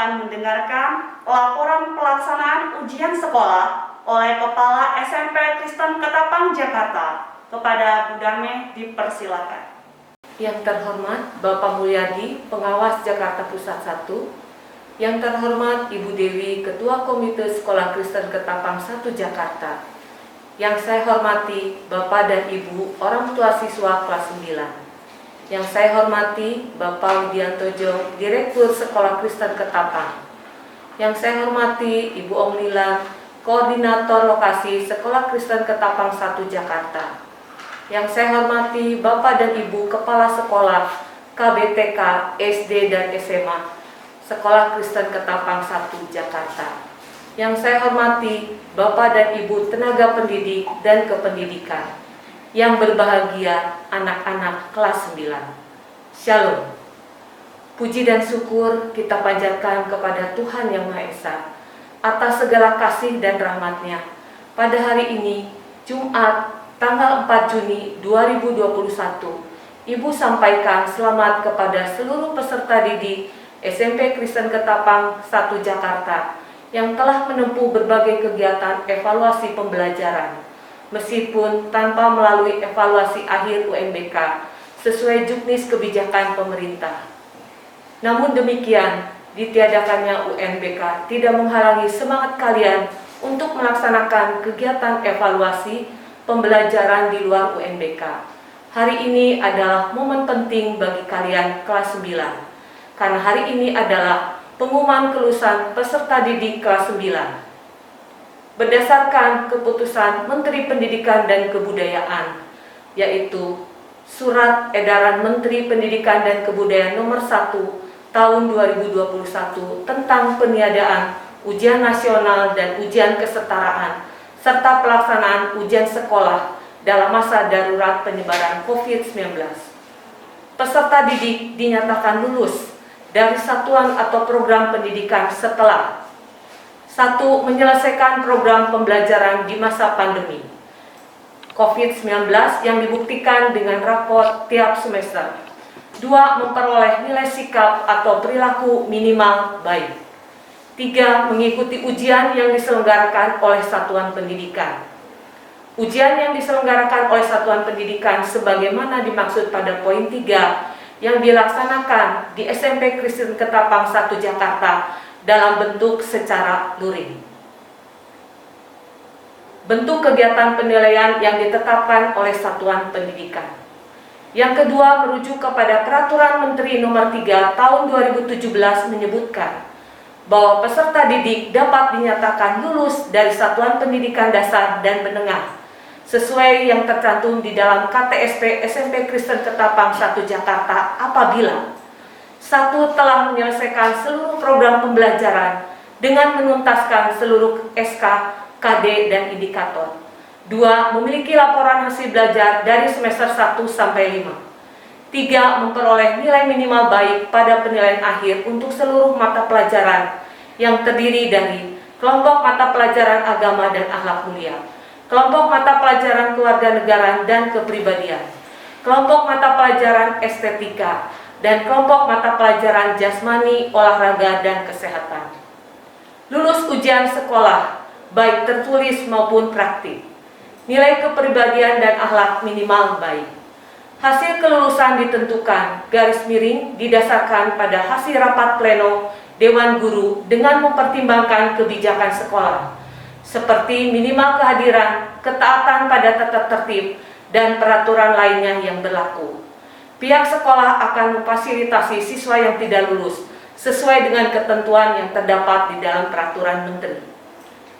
akan mendengarkan laporan pelaksanaan ujian sekolah oleh Kepala SMP Kristen Ketapang Jakarta. Kepada Bu Darme dipersilakan. Yang terhormat Bapak Mulyadi, Pengawas Jakarta Pusat 1. Yang terhormat Ibu Dewi, Ketua Komite Sekolah Kristen Ketapang 1 Jakarta. Yang saya hormati Bapak dan Ibu, orang tua siswa kelas 9. Yang saya hormati Bapak Widiantojo, Direktur Sekolah Kristen Ketapang. Yang saya hormati Ibu Om Lilan, Koordinator Lokasi Sekolah Kristen Ketapang 1 Jakarta. Yang saya hormati Bapak dan Ibu Kepala Sekolah KBTK, SD dan SMA Sekolah Kristen Ketapang 1 Jakarta. Yang saya hormati Bapak dan Ibu tenaga pendidik dan kependidikan. Yang berbahagia anak-anak kelas 9. Shalom. Puji dan syukur kita panjatkan kepada Tuhan Yang Maha Esa atas segala kasih dan rahmat-Nya. Pada hari ini, Jumat, tanggal 4 Juni 2021, Ibu sampaikan selamat kepada seluruh peserta didik SMP Kristen Ketapang 1 Jakarta yang telah menempuh berbagai kegiatan evaluasi pembelajaran, meskipun tanpa melalui evaluasi akhir UNBK sesuai juknis kebijakan pemerintah. Namun demikian, ditiadakannya UNBK tidak menghalangi semangat kalian untuk melaksanakan kegiatan evaluasi pembelajaran di luar UNBK. Hari ini adalah momen penting bagi kalian kelas 9, karena hari ini adalah pengumuman kelulusan peserta didik kelas 9. Berdasarkan keputusan Menteri Pendidikan dan Kebudayaan, yaitu Surat Edaran Menteri Pendidikan dan Kebudayaan Nomor 1 Tahun 2021 tentang peniadaan ujian nasional dan ujian kesetaraan serta pelaksanaan ujian sekolah dalam masa darurat penyebaran COVID-19. Peserta didik dinyatakan lulus dari satuan atau program pendidikan setelah 1. Menyelesaikan program pembelajaran di masa pandemi COVID-19 yang dibuktikan dengan raport tiap semester. 2. Memperoleh nilai sikap atau perilaku minimal baik. 3. Mengikuti ujian yang diselenggarakan oleh satuan pendidikan. Ujian yang diselenggarakan oleh satuan pendidikan sebagaimana dimaksud pada poin 3 yang dilaksanakan di SMP Kristen Ketapang 1 Jakarta dalam bentuk secara luring. Bentuk kegiatan penilaian yang ditetapkan oleh satuan pendidikan. Yang kedua, merujuk kepada Peraturan Menteri Nomor 3 Tahun 2017 menyebutkan bahwa peserta didik dapat dinyatakan lulus dari satuan pendidikan dasar dan menengah sesuai yang tercantum di dalam KTSP SMP Kristen Ketapang 1 Jakarta apabila 1. Telah menyelesaikan seluruh program pembelajaran dengan menuntaskan seluruh SK, KD, dan indikator. 2. Memiliki laporan hasil belajar dari semester 1 sampai 5. 3. Memperoleh nilai minimal baik pada penilaian akhir untuk seluruh mata pelajaran yang terdiri dari kelompok mata pelajaran agama dan akhlak mulia, kelompok mata pelajaran kewarganegaraan dan kepribadian, kelompok mata pelajaran estetika, dan kelompok mata pelajaran jasmani, olahraga, dan kesehatan. Lulus ujian sekolah, baik tertulis maupun praktik. Nilai kepribadian dan akhlak minimal baik. Hasil kelulusan ditentukan garis miring didasarkan pada hasil rapat pleno Dewan Guru dengan mempertimbangkan kebijakan sekolah, seperti minimal kehadiran, ketaatan pada tata tertib, dan peraturan lainnya yang berlaku. Pihak sekolah akan memfasilitasi siswa yang tidak lulus sesuai dengan ketentuan yang terdapat di dalam peraturan menteri.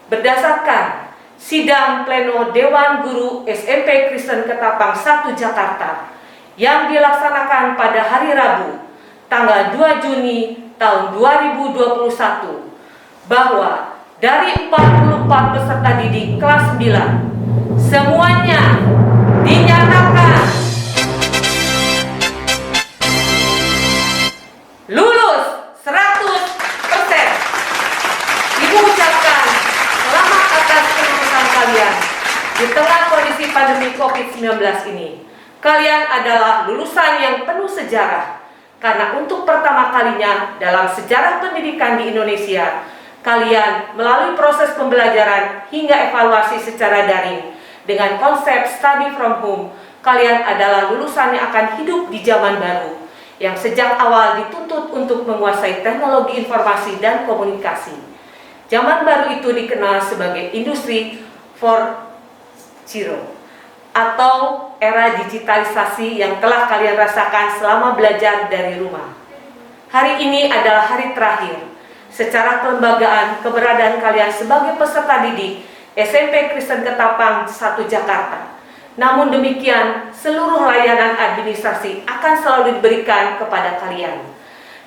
Berdasarkan sidang pleno Dewan Guru SMP Kristen Ketapang 1 Jakarta yang dilaksanakan pada hari Rabu, tanggal 2 Juni tahun 2021, bahwa dari 44 peserta didik kelas 9, semuanya dinyatakan lulus 100%. Ibu ucapkan selamat atas kelulusan kalian di tengah kondisi pandemi COVID-19 ini. Kalian adalah lulusan yang penuh sejarah. karena untuk pertama kalinya dalam sejarah pendidikan di Indonesia, kalian melalui proses pembelajaran hingga evaluasi secara daring dengan konsep study from home, kalian adalah lulusan yang akan hidup di zaman baru yang sejak awal dituntut untuk menguasai teknologi informasi dan komunikasi. Zaman baru itu dikenal sebagai Industri 4.0 atau era digitalisasi yang telah kalian rasakan selama belajar dari rumah. Hari ini adalah hari terakhir secara kelembagaan keberadaan kalian sebagai peserta didik SMP Kristen Ketapang 1 Jakarta. Namun demikian, seluruh layanan administrasi akan selalu diberikan kepada kalian.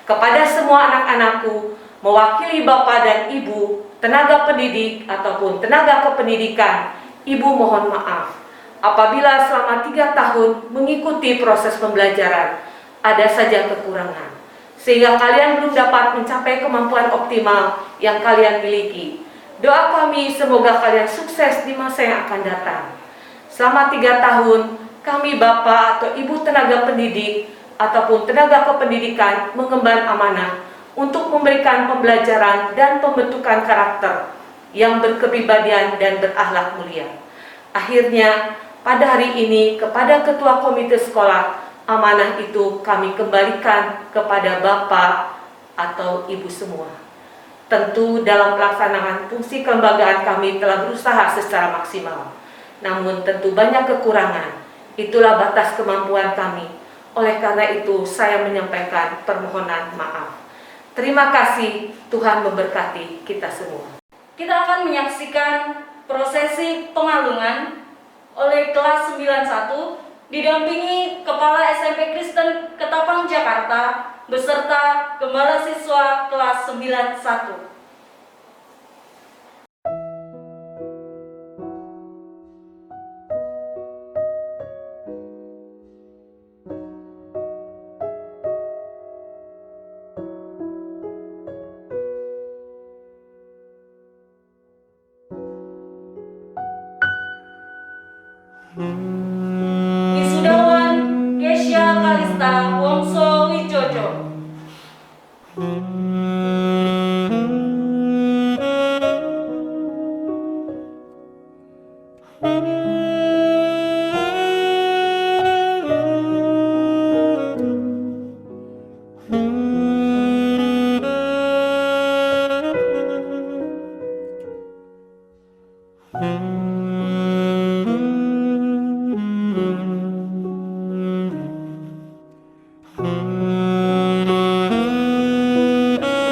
Kepada semua anak-anakku, mewakili Bapak dan Ibu, tenaga pendidik ataupun tenaga kependidikan, Ibu mohon maaf apabila selama 3 tahun mengikuti proses pembelajaran ada saja kekurangan, sehingga kalian belum dapat mencapai kemampuan optimal yang kalian miliki. Doa kami semoga kalian sukses di masa yang akan datang. Selama 3 tahun, kami Bapak atau Ibu tenaga pendidik ataupun tenaga kependidikan mengemban amanah untuk memberikan pembelajaran dan pembentukan karakter yang berkepribadian dan berakhlak mulia. Akhirnya, pada hari ini kepada Ketua Komite Sekolah, amanah itu kami kembalikan kepada Bapak atau Ibu semua. Tentu dalam pelaksanaan fungsi kelembagaan kami telah berusaha secara maksimal. Namun tentu banyak kekurangan, itulah batas kemampuan kami. Oleh karena itu saya menyampaikan permohonan maaf. Terima kasih, Tuhan memberkati kita semua. Kita akan menyaksikan prosesi pengalungan oleh kelas 91 didampingi Kepala SMP Kristen Ketapang Jakarta beserta Gembala Siswa kelas 91. Wisudawan Kesya Kalista Wongso Wijojo.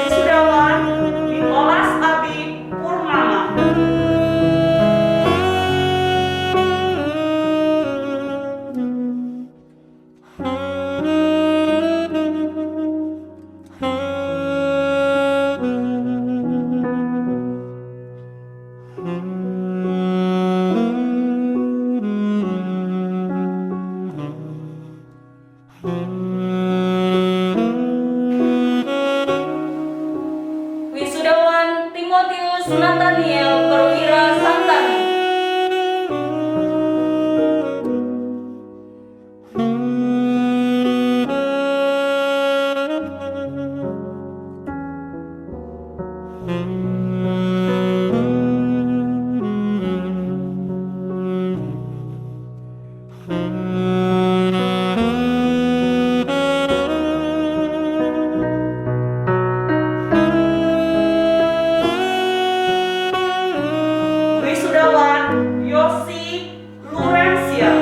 Wisudawan Nicholas Abi Purnama. Wisudawan Timotius Nathaniel Perwira Santani. Wisudawan Yosi Lurensia.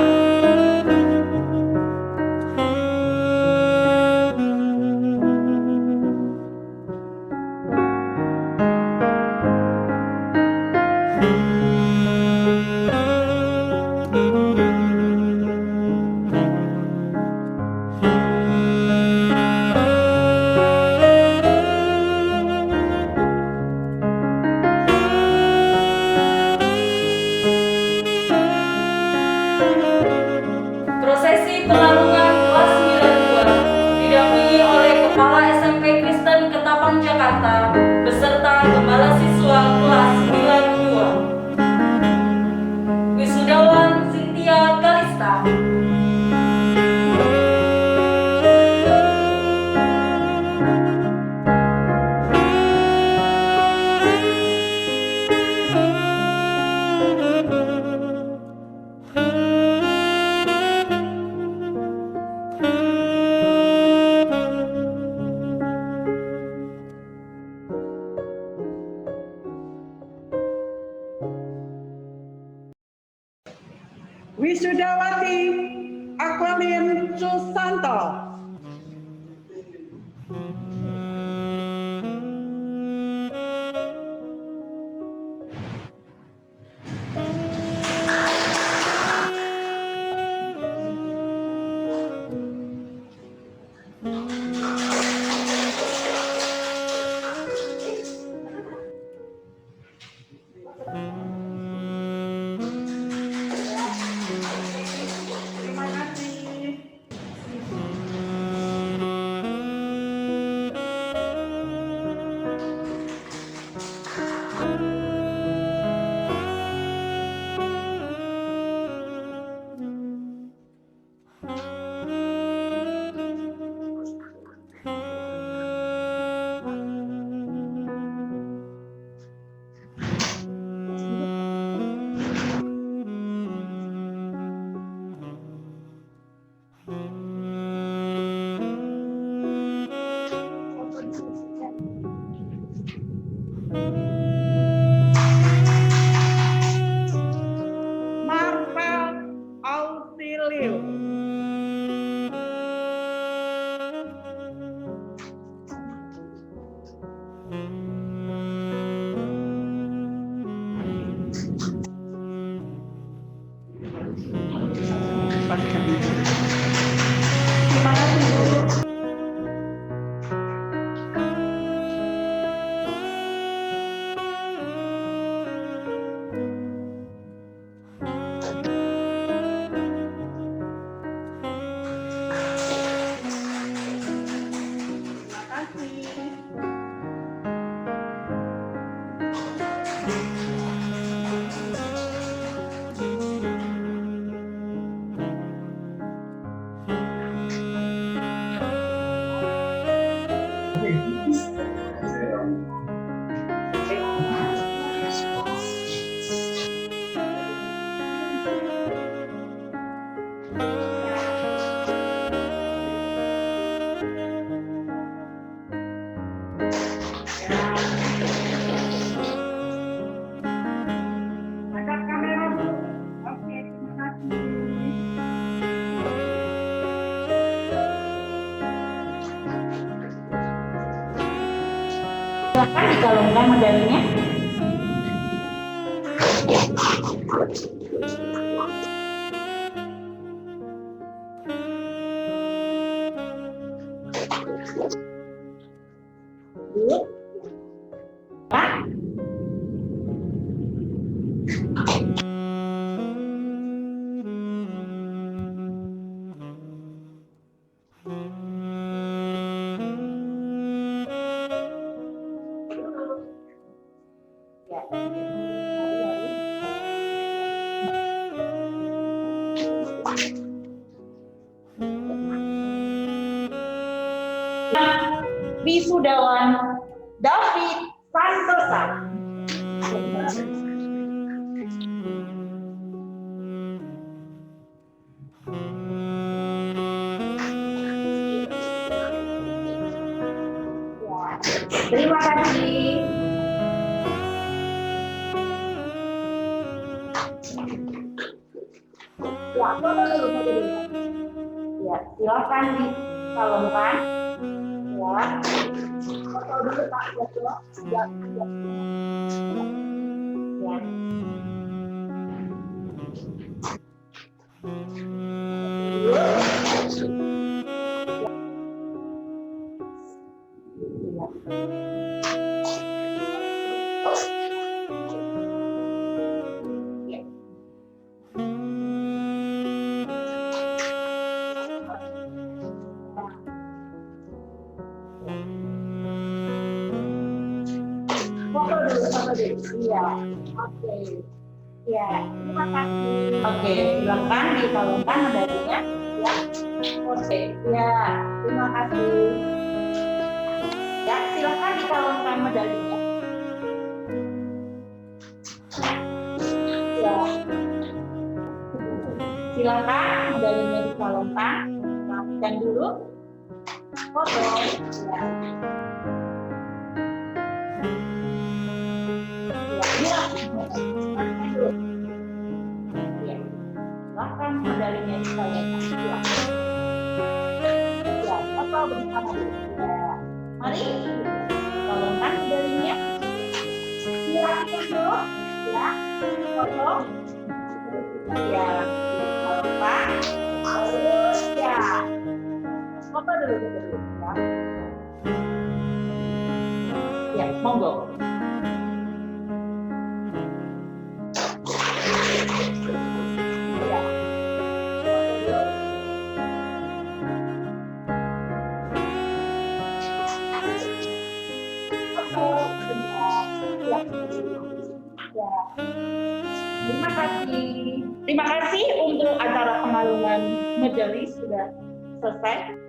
Prosesi pengalungan kelas 92 didampingi oleh Kepala SMP Kristen Ketapang Jakarta beserta Gembala Siswa kelas 92. Wisudawan Cynthia Kalista. Wisudawati Aquelin Susanto. Terima kasih. Marvel Ausilio. Terima kasih, Bu. Terima kasih. Angkat kamera, Bu. Oke, terima kasih. Silakan dikalungkan medalinya. Pak. Wisudawan David Santosa. Terima kasih. Ya, ya, silakan dikalungkan. Ya, foto dulu Pak. Ya, ya. Ya. Foto dulu. Iya. Oke. Ya, terima kasih. Oke, silakan dikalungkan medalinya. Ya. Oke. Ya, terima kasih. Ya, silakan dikalungkan medalinya. Ya. Silakan medalinya dikalungkan. Rapikan dulu. Foto. Ya. Ya, silakan medalinya saya silakan. Ya, foto bersama ya. Mari tolongkan medalinya. Silakan dulu, ya. Foto. Ya, lupa. Terus ya. Foto dulu ya. Ya, monggo. Terima kasih untuk acara pengalungan medali sudah selesai.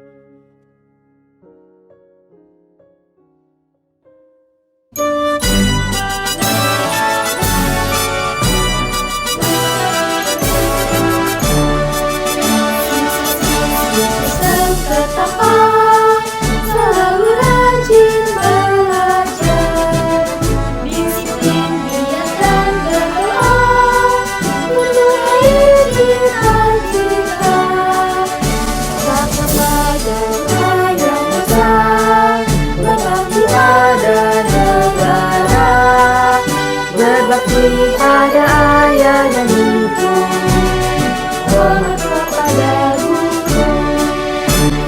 Selalu rajin belajar, disiplin niat dan berdoa, menuai cita-cita, tak kepada yang besar, berbakti pada negara, berbakti pada ayah dan ibu, hormat kepada guru.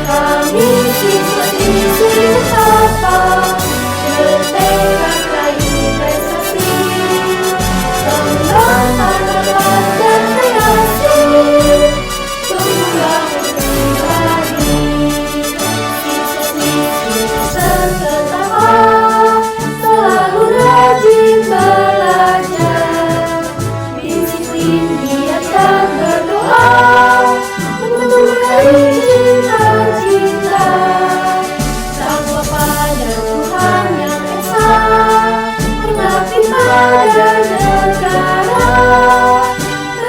Kami siswa-siswi Tata bertekad raih prestasi, kembangkan bakat dan kreasi, tumbuhkan pribadi. Siswa-siswi terutama selalu rajin belajar, disiplin giat dan berdoa, menuai cita-cita, takwa pada Tuhan yang esa, berbakti pada negara,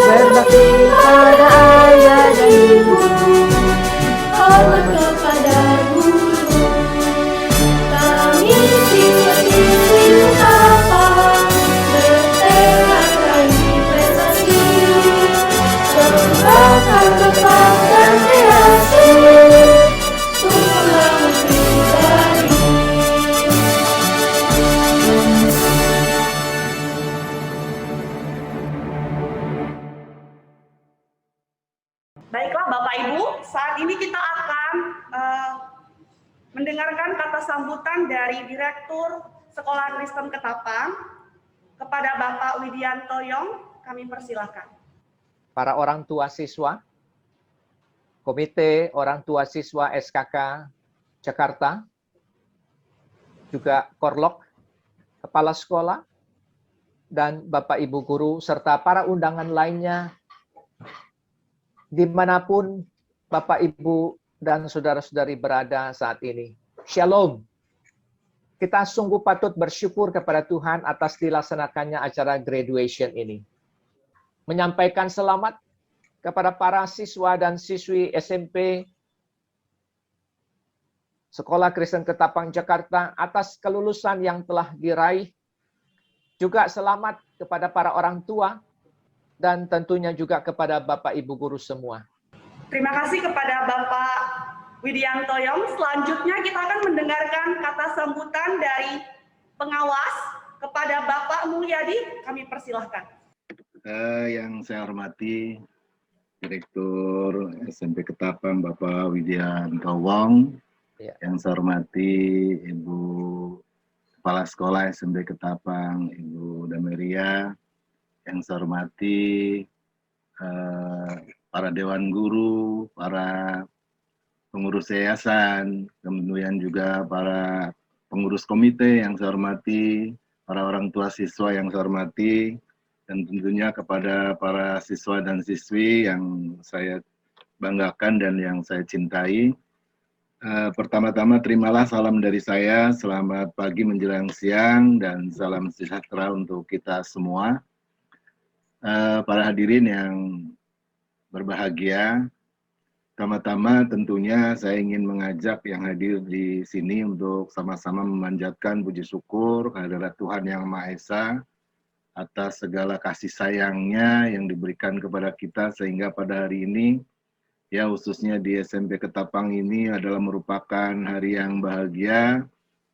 berbakti pada ayah dan ibu, hormat kepada guru. Kami siswa-siswi Tata bertekad raih prestasi, kembangkan bakat dan kreasi, tumbuhkan pribadi. Baiklah Bapak Ibu, saat ini kita akan mendengarkan kata sambutan dari Direktur Sekolah Kristen Ketapang kepada Bapak Widianto Yong. Kami persilahkan. Para orang tua siswa, Komite Orang Tua Siswa SKK Jakarta, juga Korlok, Kepala Sekolah, dan Bapak Ibu Guru, serta para undangan lainnya, dimanapun Bapak Ibu dan saudara-saudari berada saat ini. Shalom. Kita sungguh patut bersyukur kepada Tuhan atas dilaksanakannya acara graduation ini. Menyampaikan selamat kepada para siswa dan siswi SMP Sekolah Kristen Ketapang Jakarta atas kelulusan yang telah diraih. Juga selamat kepada para orang tua dan tentunya juga kepada Bapak Ibu Guru semua. Terima kasih kepada Bapak Widianto Yong. Selanjutnya kita akan mendengarkan kata sambutan dari pengawas kepada Bapak Mulyadi. Kami persilahkan. Yang saya hormati Direktur SMP Ketapang Bapak Widianto Wong, Ya. Yang saya hormati Ibu Kepala Sekolah SMP Ketapang Ibu Dameria, yang saya hormati para Dewan Guru, para pengurus yayasan, kemudian juga para pengurus komite yang saya hormati, para orang tua siswa yang saya hormati, dan tentunya kepada para siswa dan siswi yang saya banggakan dan yang saya cintai. Pertama-tama terimalah salam dari saya, selamat pagi menjelang siang dan salam sejahtera untuk kita semua. Para hadirin yang berbahagia, pertama-tama tentunya saya ingin mengajak yang hadir di sini untuk sama-sama memanjatkan puji syukur kehadirat Tuhan Yang Maha Esa atas segala kasih sayangnya yang diberikan kepada kita sehingga pada hari ini ya khususnya di SMP Ketapang ini adalah merupakan hari yang bahagia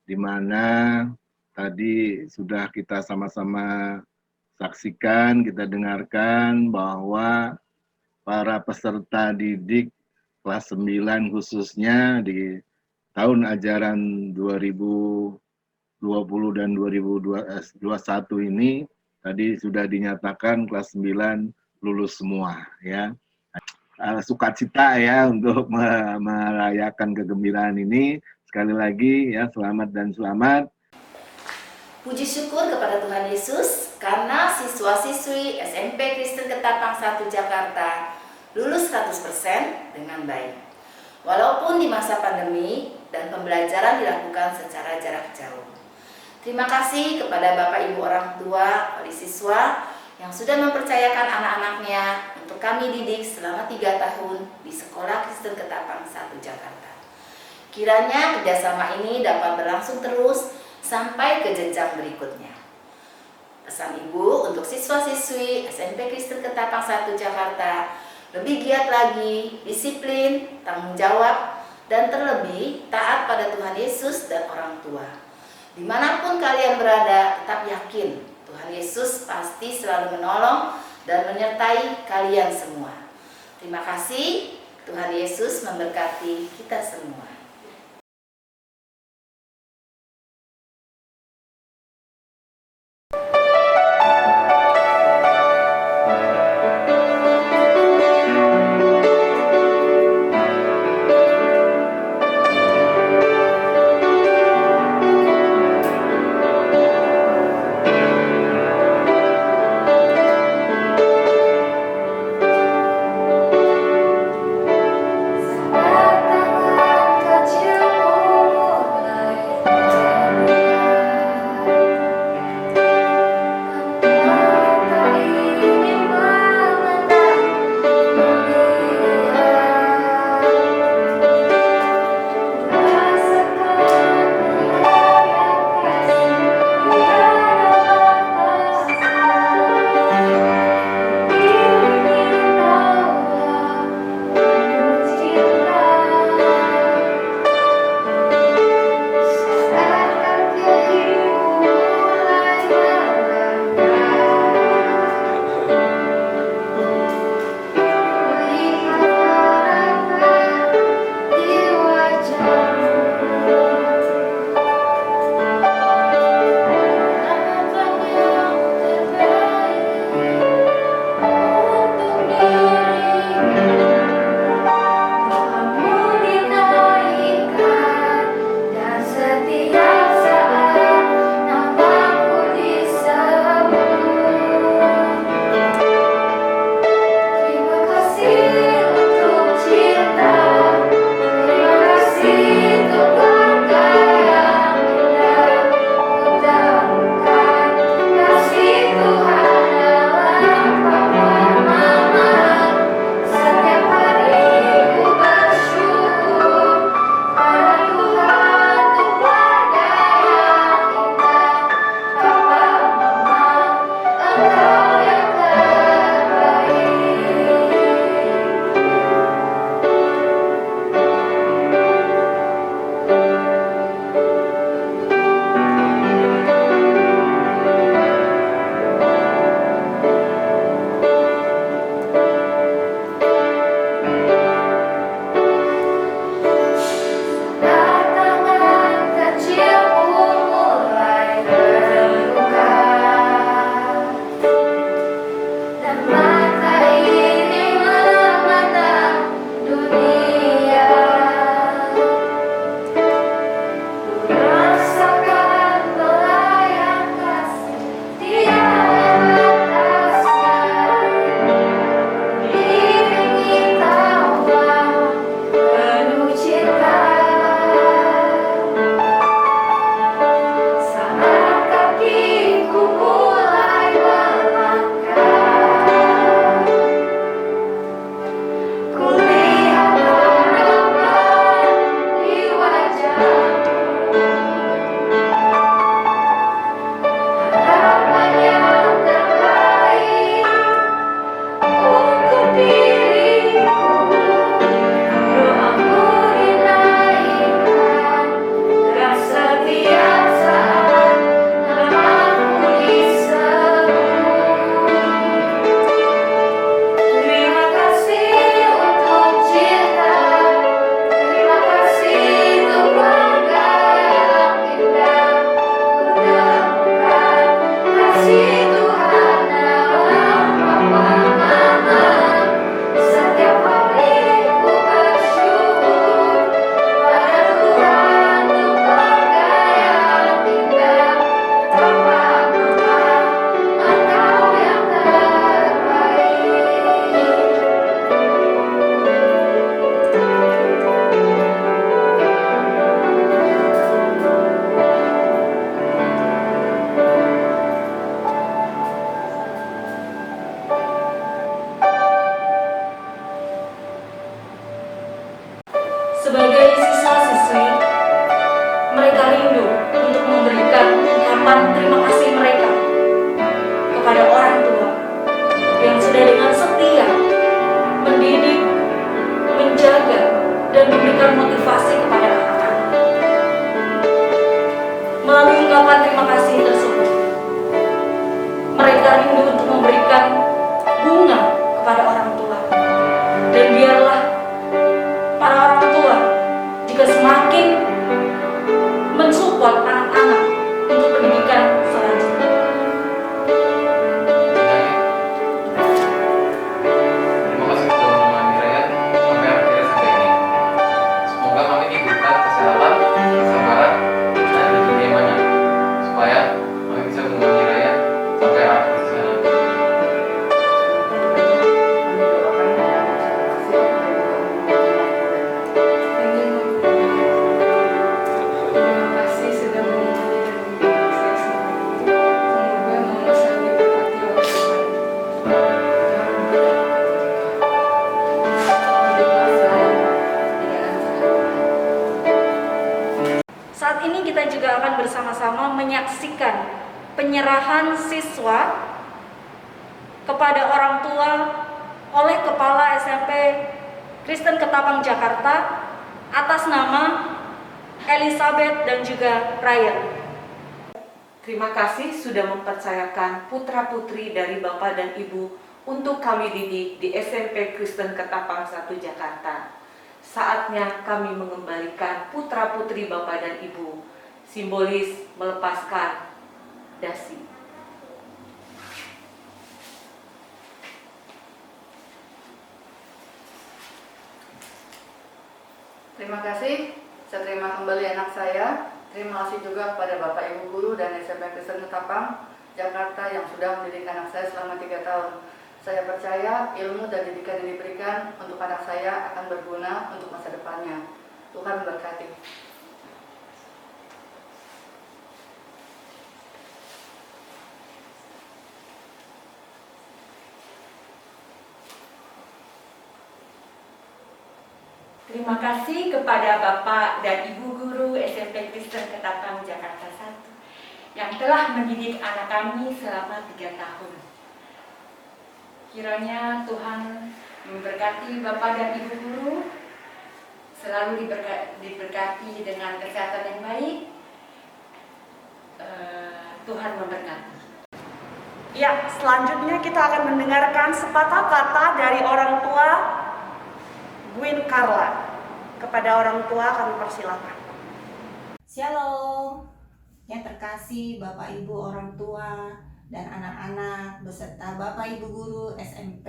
di mana tadi sudah kita sama-sama saksikan, kita dengarkan bahwa para peserta didik kelas 9 khususnya di tahun ajaran 2020 dan 2021 ini tadi sudah dinyatakan kelas 9 lulus semua ya. Sukacita ya untuk merayakan kegembiraan ini. Sekali lagi ya selamat dan selamat. Puji syukur kepada Tuhan Yesus karena siswa-siswi SMP Kristen Ketapang 1 Jakarta lulus 100% dengan baik. Walaupun di masa pandemi dan pembelajaran dilakukan secara jarak jauh. Terima kasih kepada Bapak Ibu orang tua, wali siswa yang sudah mempercayakan anak-anaknya untuk kami didik selama 3 tahun di Sekolah Kristen Ketapang 1 Jakarta. Kiranya kerjasama ini dapat berlangsung terus sampai ke jenjang berikutnya. Pesan Ibu untuk siswa-siswi SMP Kristen Ketapang 1 Jakarta, lebih giat lagi, disiplin, tanggung jawab, dan terlebih taat pada Tuhan Yesus dan orang tua. Dimanapun kalian berada, tetap yakin Tuhan Yesus pasti selalu menolong dan menyertai kalian semua. Terima kasih, Tuhan Yesus memberkati kita semua. Saat tangan Sebagai siswa-siswi, mereka rindu untuk memberikan ungkapan terima kasih mereka kepada orang tua yang sudah dengan setia mendidik, menjaga, dan memberikan motivasi kepada anak-anak. Melalui ungkapan terima kasih tersebut, mereka rindu untuk memberikan bunga kepada orang tua. Dan biarlah para orang tua jika semakin mensupport anak-anak untuk pendidikan selanjutnya. Terima kasih sudah menemani saya sampai akhirnya sampai ini. Semoga kami diberikan kesehatan, kesabaran, dan rezeki yang banyak, supaya kami bisa menemani Raya sampai akhir sana. Terima kasih sudah menghormati dan mendidik saya selama ini. Semoga Mama selalu diberkati oleh Tuhan. Hiduplah selalu di dalam jalan Tuhan. Saat ini kita juga akan bersama-sama menyaksikan penyerahan siswa kepada orang tua oleh Kepala SMP Kristen Ketapang Jakarta atas nama Elizabeth dan juga Ryan. Terima kasih sudah mempercayakan putra-putri dari Bapak dan Ibu untuk kami didik di SMP Kristen Ketapang 1 Jakarta. Saatnya kami mengembalikan putra-putri Bapak dan Ibu, simbolis melepaskan dasi. Terima kasih, saya terima kembali anak saya. Terima kasih juga kepada Bapak Ibu Guru dan SMP Kristen Ketapang Jakarta yang sudah mendidik anak saya selama 3 tahun. Saya percaya ilmu dan didikan yang diberikan untuk anak saya akan berguna untuk masa depannya. Tuhan memberkati. Terima kasih kepada Bapak dan Ibu Guru SMP Kristen Ketapang Jakarta 1 yang telah mendidik anak kami selama 3 tahun. Kiranya Tuhan memberkati Bapak dan Ibu Guru, selalu diberkati dengan kesehatan yang baik. Tuhan memberkati. Ya, selanjutnya kita akan mendengarkan sepatah kata dari orang tua Gwyn Carla. Kepada orang tua kami persilakan. Shalom, yang terkasih Bapak Ibu orang tua dan anak-anak beserta Bapak Ibu Guru SMP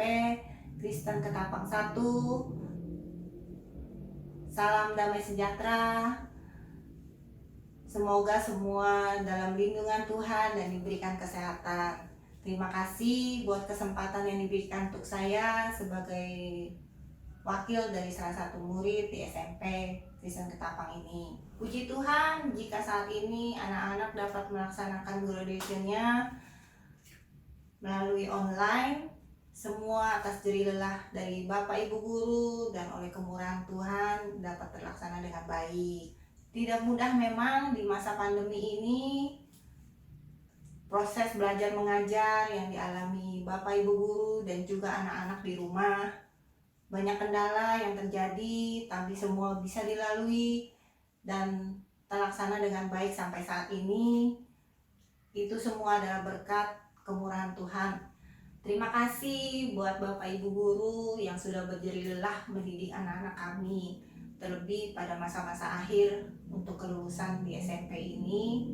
Kristen Ketapang 1. Salam damai sejahtera. Semoga semua dalam lindungan Tuhan dan diberikan kesehatan. Terima kasih buat kesempatan yang diberikan untuk saya sebagai wakil dari salah satu murid di SMP Kristen Ketapang ini. Puji Tuhan jika saat ini anak-anak dapat melaksanakan graduation-nya melalui online, semua atas jerih lelah dari Bapak Ibu Guru dan oleh kemurahan Tuhan dapat terlaksana dengan baik. Tidak mudah memang di masa pandemi ini proses belajar mengajar yang dialami Bapak Ibu Guru dan juga anak-anak di rumah. Banyak kendala yang terjadi, tapi semua bisa dilalui dan terlaksana dengan baik sampai saat ini. Itu semua adalah berkat kemurahan Tuhan. Terima kasih buat Bapak Ibu Guru yang sudah berjerih lelah mendidik anak-anak kami, terlebih pada masa-masa akhir untuk kelulusan di SMP ini,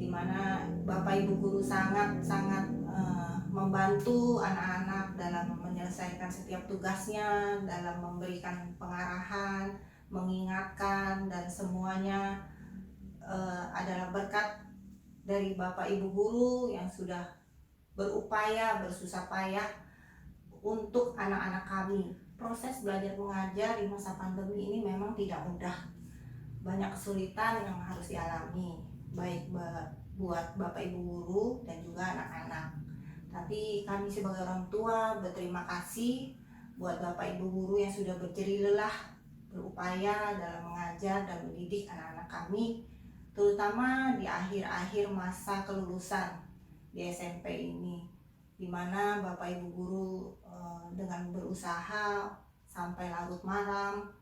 di mana Bapak Ibu Guru sangat membantu anak-anak dalam menyelesaikan setiap tugasnya, dalam memberikan pengarahan, mengingatkan, dan semuanya adalah berkat dari Bapak Ibu Guru yang sudah berupaya, bersusah payah untuk anak-anak kami. Proses belajar mengajar di masa pandemi ini memang tidak mudah. Banyak kesulitan yang harus dialami, baik buat Bapak Ibu Guru dan juga anak-anak. Tapi kami sebagai orang tua berterima kasih buat Bapak Ibu Guru yang sudah berjerih lelah berupaya dalam mengajar dan mendidik anak-anak kami, terutama di akhir-akhir masa kelulusan di SMP ini, di mana Bapak Ibu guru dengan berusaha sampai larut malam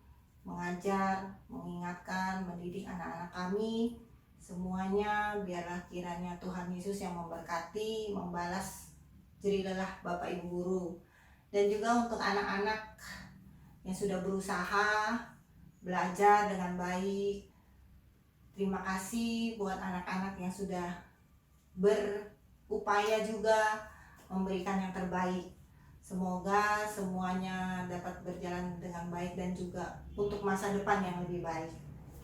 mengajar, mengingatkan, mendidik anak-anak kami. Semuanya biarlah kiranya Tuhan Yesus yang memberkati, membalas jerih lelah Bapak Ibu guru. Dan juga untuk anak-anak yang sudah berusaha belajar dengan baik, terima kasih buat anak-anak yang sudah berupaya juga memberikan yang terbaik. Semoga semuanya dapat berjalan dengan baik dan juga untuk masa depan yang lebih baik.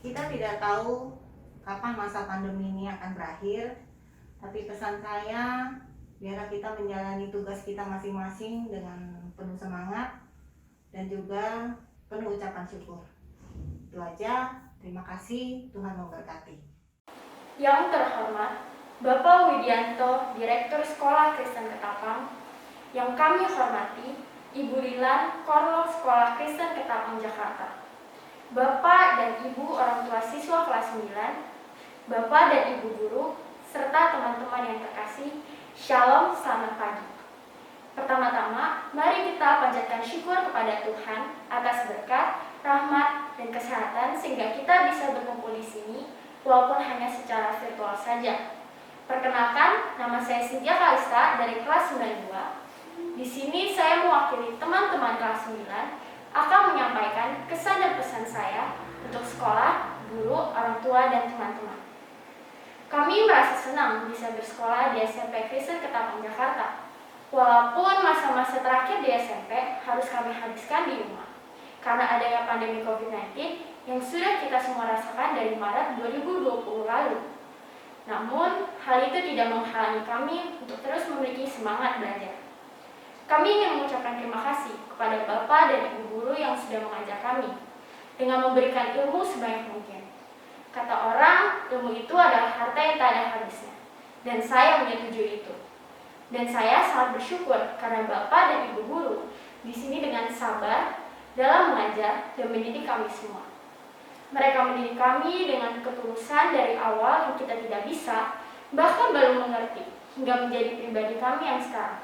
Kita tidak tahu kapan masa pandemi ini akan berakhir, tapi pesan saya, biarlah kita menjalani tugas kita masing-masing dengan penuh semangat dan juga penuh ucapan syukur. Itu aja, terima kasih, Tuhan memberkati. Yang terhormat Bapak Widianto, Direktur Sekolah Kristen Ketapang, yang kami hormati Ibu Lilan, Korlo Sekolah Kristen Ketapang Jakarta, Bapak dan Ibu orang tua siswa kelas 9, Bapak dan Ibu guru, serta teman-teman yang terkasih, Shalom, selamat pagi. Pertama-tama, mari kita panjatkan syukur kepada Tuhan atas berkat, rahmat, dan kesehatan sehingga kita bisa berkumpul di sini walaupun hanya secara virtual saja. Perkenalkan, nama saya Cynthia Kalista dari kelas 92. Di sini saya mewakili teman-teman kelas 9 akan menyampaikan kesan dan pesan saya untuk sekolah, guru, orang tua, dan teman-teman. Kami merasa senang bisa bersekolah di SMP Kristen Ketapang Jakarta. Walaupun masa-masa terakhir di SMP harus kami habiskan di rumah karena adanya pandemi COVID-19 yang sudah kita semua rasakan dari Maret 2020 lalu. Namun, hal itu tidak menghalangi kami untuk terus memiliki semangat belajar. Kami ingin mengucapkan terima kasih kepada Bapak dan Ibu guru yang sudah mengajar kami dengan memberikan ilmu sebanyak mungkin. Kata orang, ilmu itu adalah harta yang tak ada habisnya. Dan saya menyetujui itu. Dan saya sangat bersyukur karena Bapak dan Ibu guru di sini dengan sabar dalam mengajar dan mendidik kami semua. Mereka mendidik kami dengan ketulusan dari awal yang kita tidak bisa, bahkan baru mengerti, hingga menjadi pribadi kami yang sekarang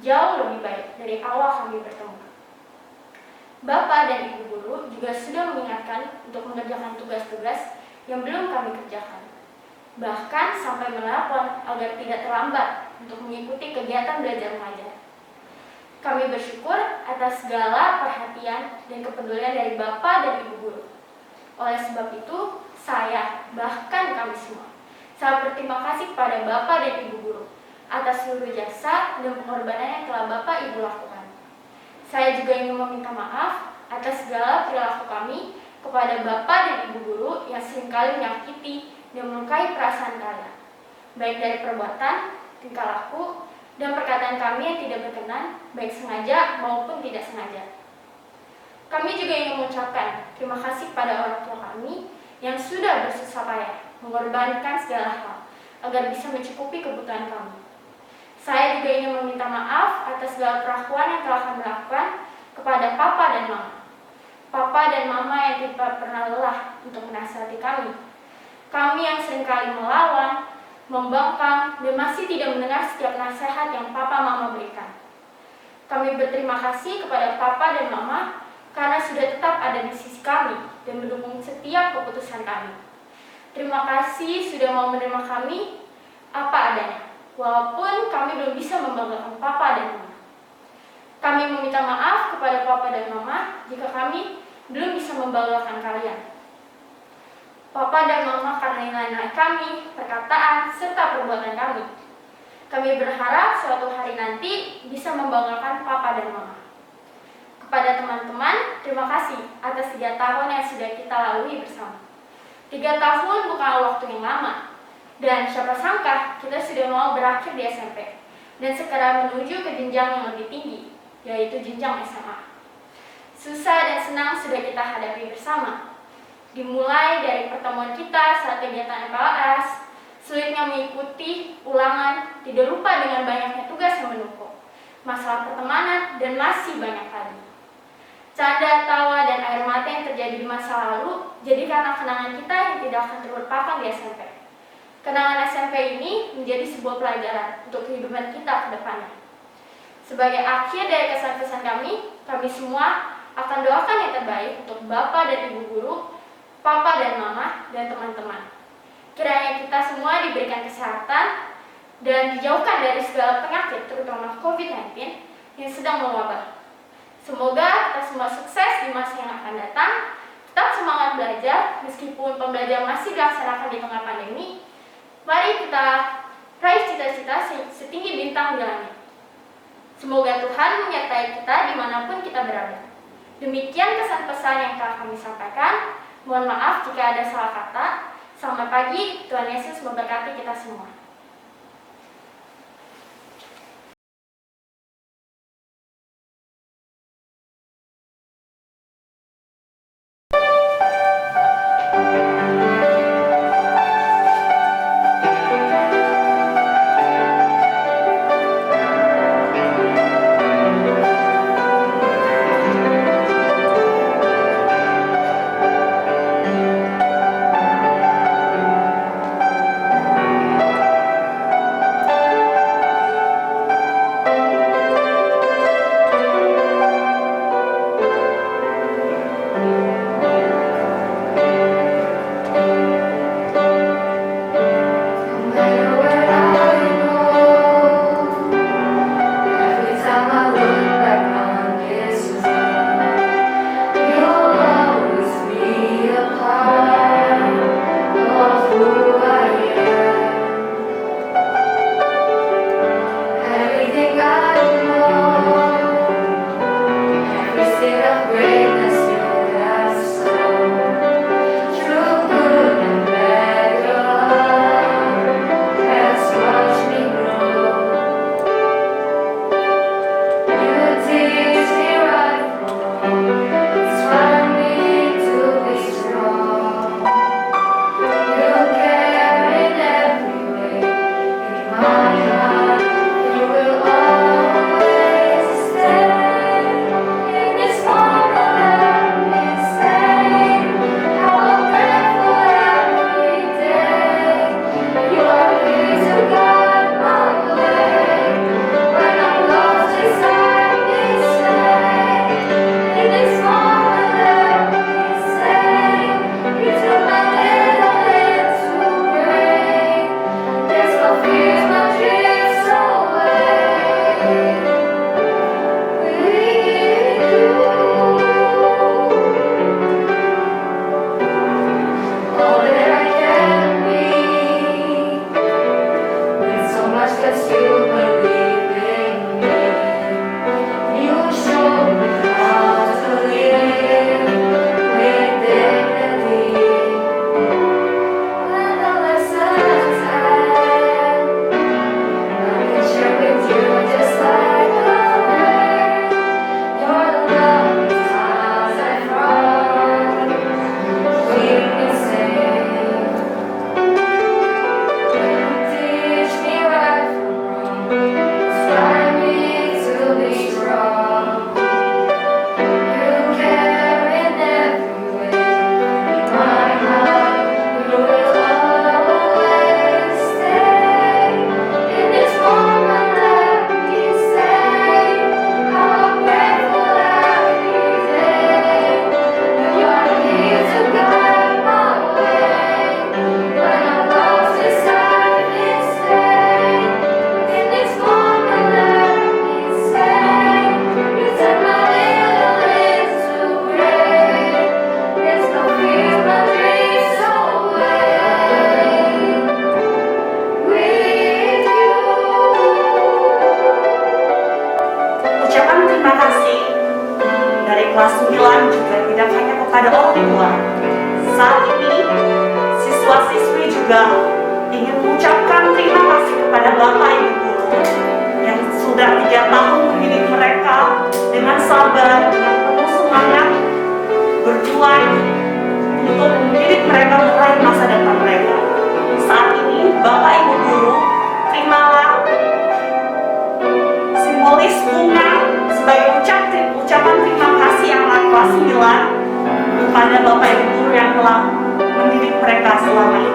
jauh lebih baik dari awal kami bertemu. Bapak dan Ibu guru juga sudah mengingatkan untuk mengerjakan tugas-tugas yang belum kami kerjakan. Bahkan sampai menelpon agar tidak terlambat untuk mengikuti kegiatan belajar mengajar. Kami bersyukur atas segala perhatian dan kepedulian dari Bapak dan Ibu guru. Oleh sebab itu, saya, bahkan kami semua, sangat berterima kasih kepada Bapak dan Ibu guru atas seluruh jasa dan pengorbanan yang telah Bapak Ibu lakukan. Saya juga ingin meminta maaf atas segala perilaku kami kepada Bapak dan Ibu guru yang seringkali menyakiti dan melukai perasaan kalian, baik dari perbuatan, tingkah laku, dan perkataan kami yang tidak berkenan, baik sengaja maupun tidak sengaja. Kami juga ingin mengucapkan terima kasih pada orang tua kami yang sudah bersusah payah mengorbankan segala hal agar bisa mencukupi kebutuhan kami. Saya juga ingin meminta maaf atas segala perlakuan yang telah kami lakukan kepada Papa dan Mama. Papa dan Mama yang tidak pernah lelah untuk menasihati kami. Kami yang seringkali melawan, membangkang, dan masih tidak mendengar setiap nasihat yang Papa Mama berikan. Kami berterima kasih kepada Papa dan Mama karena sudah tetap ada di sisi kami dan mendukung setiap keputusan kami. Terima kasih sudah mau menerima kami apa adanya, walaupun kami belum bisa membanggakan Papa dan Mama. Kami meminta maaf kepada Papa dan Mama jika kami belum bisa membanggakan kalian. Papa dan Mama karena nilai-nilai kami, perkataan, serta perbuatan kami. Kami berharap suatu hari nanti bisa membanggakan Papa dan Mama. Kepada teman-teman, terima kasih atas 3 tahun yang sudah kita lalui bersama. 3 tahun bukanlah waktu yang lama. Dan siapa sangka kita sudah mau berakhir di SMP dan sekarang menuju ke jenjang yang lebih tinggi, yaitu jenjang SMA. Susah dan senang sudah kita hadapi bersama. Dimulai dari pertemuan kita saat kegiatan MPLS, sulitnya mengikuti ulangan, tidak lupa dengan banyaknya tugas yang menumpuk, masalah pertemanan, dan masih banyak lagi. canda, tawa, dan air mata yang terjadi di masa lalu jadi karena kenangan kita yang tidak akan terlupakan di SMP. Kenangan SMP ini menjadi sebuah pelajaran untuk kehidupan kita ke depannya. Sebagai akhir dari kesan-kesan kami semua akan doakan yang terbaik untuk Bapak dan Ibu Guru, Papa dan Mama, dan teman-teman. Kiranya kita semua diberikan kesehatan dan dijauhkan dari segala penyakit, terutama COVID-19 yang sedang mewabah. Semoga kita semua sukses di masa yang akan datang, tetap semangat belajar meskipun pembelajaran masih dilaksanakan di tengah pandemi. Mari kita raih cita-cita setinggi bintang di langit. Semoga Tuhan menyertai kita dimanapun kita berada. Demikian kesan-pesan yang telah kami sampaikan. Mohon maaf jika ada salah kata. Selamat pagi, Tuhan Yesus memberkati kita semua. kelas 9 juga tidak hanya kepada orang tua. Saat ini, siswa-siswi juga ingin mengucapkan terima kasih kepada Bapak Ibu Guru yang sudah 3 tahun mendidik mereka dengan sabar, dengan penuh semangat, berjuang untuk mendidik mereka meraih masa depan mereka. Saat ini, Bapak Ibu Guru, terimalah simbolis bunga sebagai ucapan terima kasih yang kelas 9 kepada Bapak Ibu guru yang telah mendidik mereka selama ini.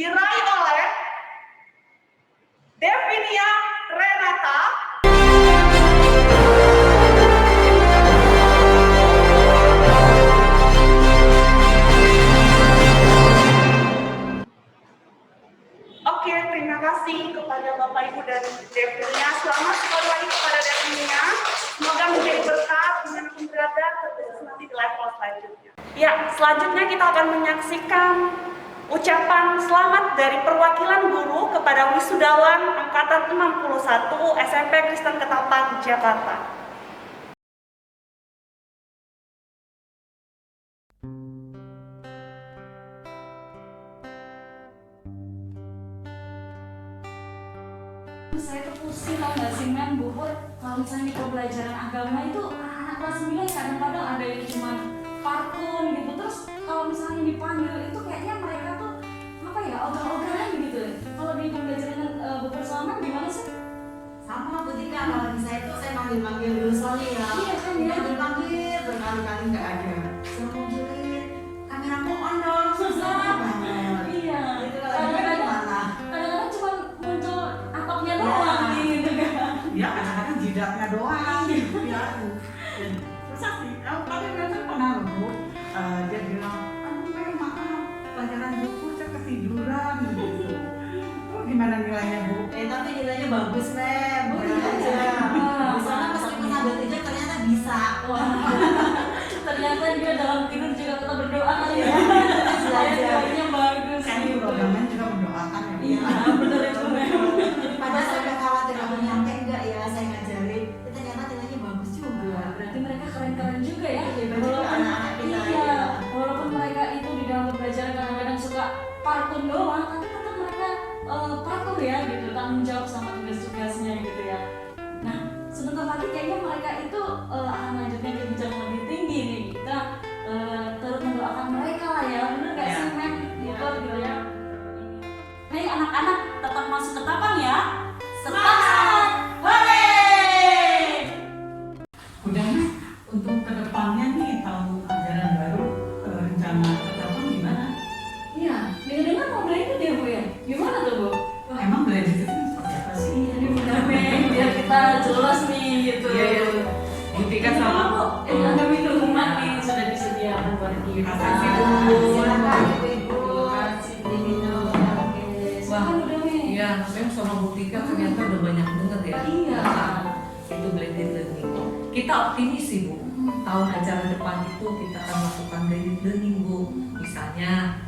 diraih oleh Devinia Renata. Oke, terima kasih kepada Bapak Ibu dan Devinia. Selamat sekali lagi kepada Devinia. Semoga menjadi berkat dimanapun berada, terkhusus nanti di level selanjutnya. Ya, selanjutnya kita akan menyaksikan ucapan selamat dari perwakilan guru kepada wisudawan angkatan 61 SMP Kristen Ketapang, Jakarta. Saya tuh pusing tau gak sih men, Bu Pur, kalau misalnya di pembelajaran agama itu anak kelas 9 kadang-kadang ada yang cuma parkun gitu, terus kalau misalnya dipanggil itu kayaknya mereka tuh apa ya, ogah-ogahan gitu. Kalau di pembelajaran Bu Pur Selamat gimana sih? Sama Bu Tika, kalau di saya tuh saya manggil-manggil dulu soalnya ya. Iya kan ya? Manggil berkali-kali nggak ada. Suruh munculin kameraku on dong, susah banget. Iya. Itu kalau gimana? Kadang-kadang cuma muncul atapnya doang gitu kan. Ya kadang-kadang jidatnya doang. Ya. Susah sih. Tapi mereka pernah loh Bu. Dia bilang, aduh maaf, pelajaran buku saya ketiduran gitu. Oh, gimana nilainya Bu? Tapi nilainya bagus Mem. Boleh aja. Di sana meskipun sambil tidur ternyata bisa. Ternyata dia dalam tidur juga tetap berdoa kali ya. Nilainya bagus. Kan di programnya juga mendoakan ya. Iya, benar itu Mem. Padahal saya udah khawatir aku nyampe enggak ya saya ngajarin. Ternyata nilainya bagus juga. Berarti mereka keren-keren juga ya. Hebat juga anak-anak kita. Iya, walaupun mereka itu di dalam pembelajaran kadang-kadang suka parkun doang, tapi tetap mereka patuh ya gitu, tanggung jawab sama tugas-tugasnya gitu ya. Nah, sebentar lagi kayaknya mereka itu akan lanjutnya ke jenjang lebih tinggi nih. Kita turut mendoakan mereka lah ya, bener gak sih Mem? Gitu ya. Nih anak-anak tetap masuk ke Ketapang ya. Semangat! Hore! Udah Mas, untuk kedepannya nih tahun ajaran baru rencana Ketapang gimana? Terima kasih Bu. Silakan Ibu-ibu. Wah, iya, saya sama Bu Tika ternyata udah banyak banget ya. Iya. Itu blended learning. Kita optimis sih Bu. Tahun ajaran depan itu kita akan melakukan blended learning Bu. Misalnya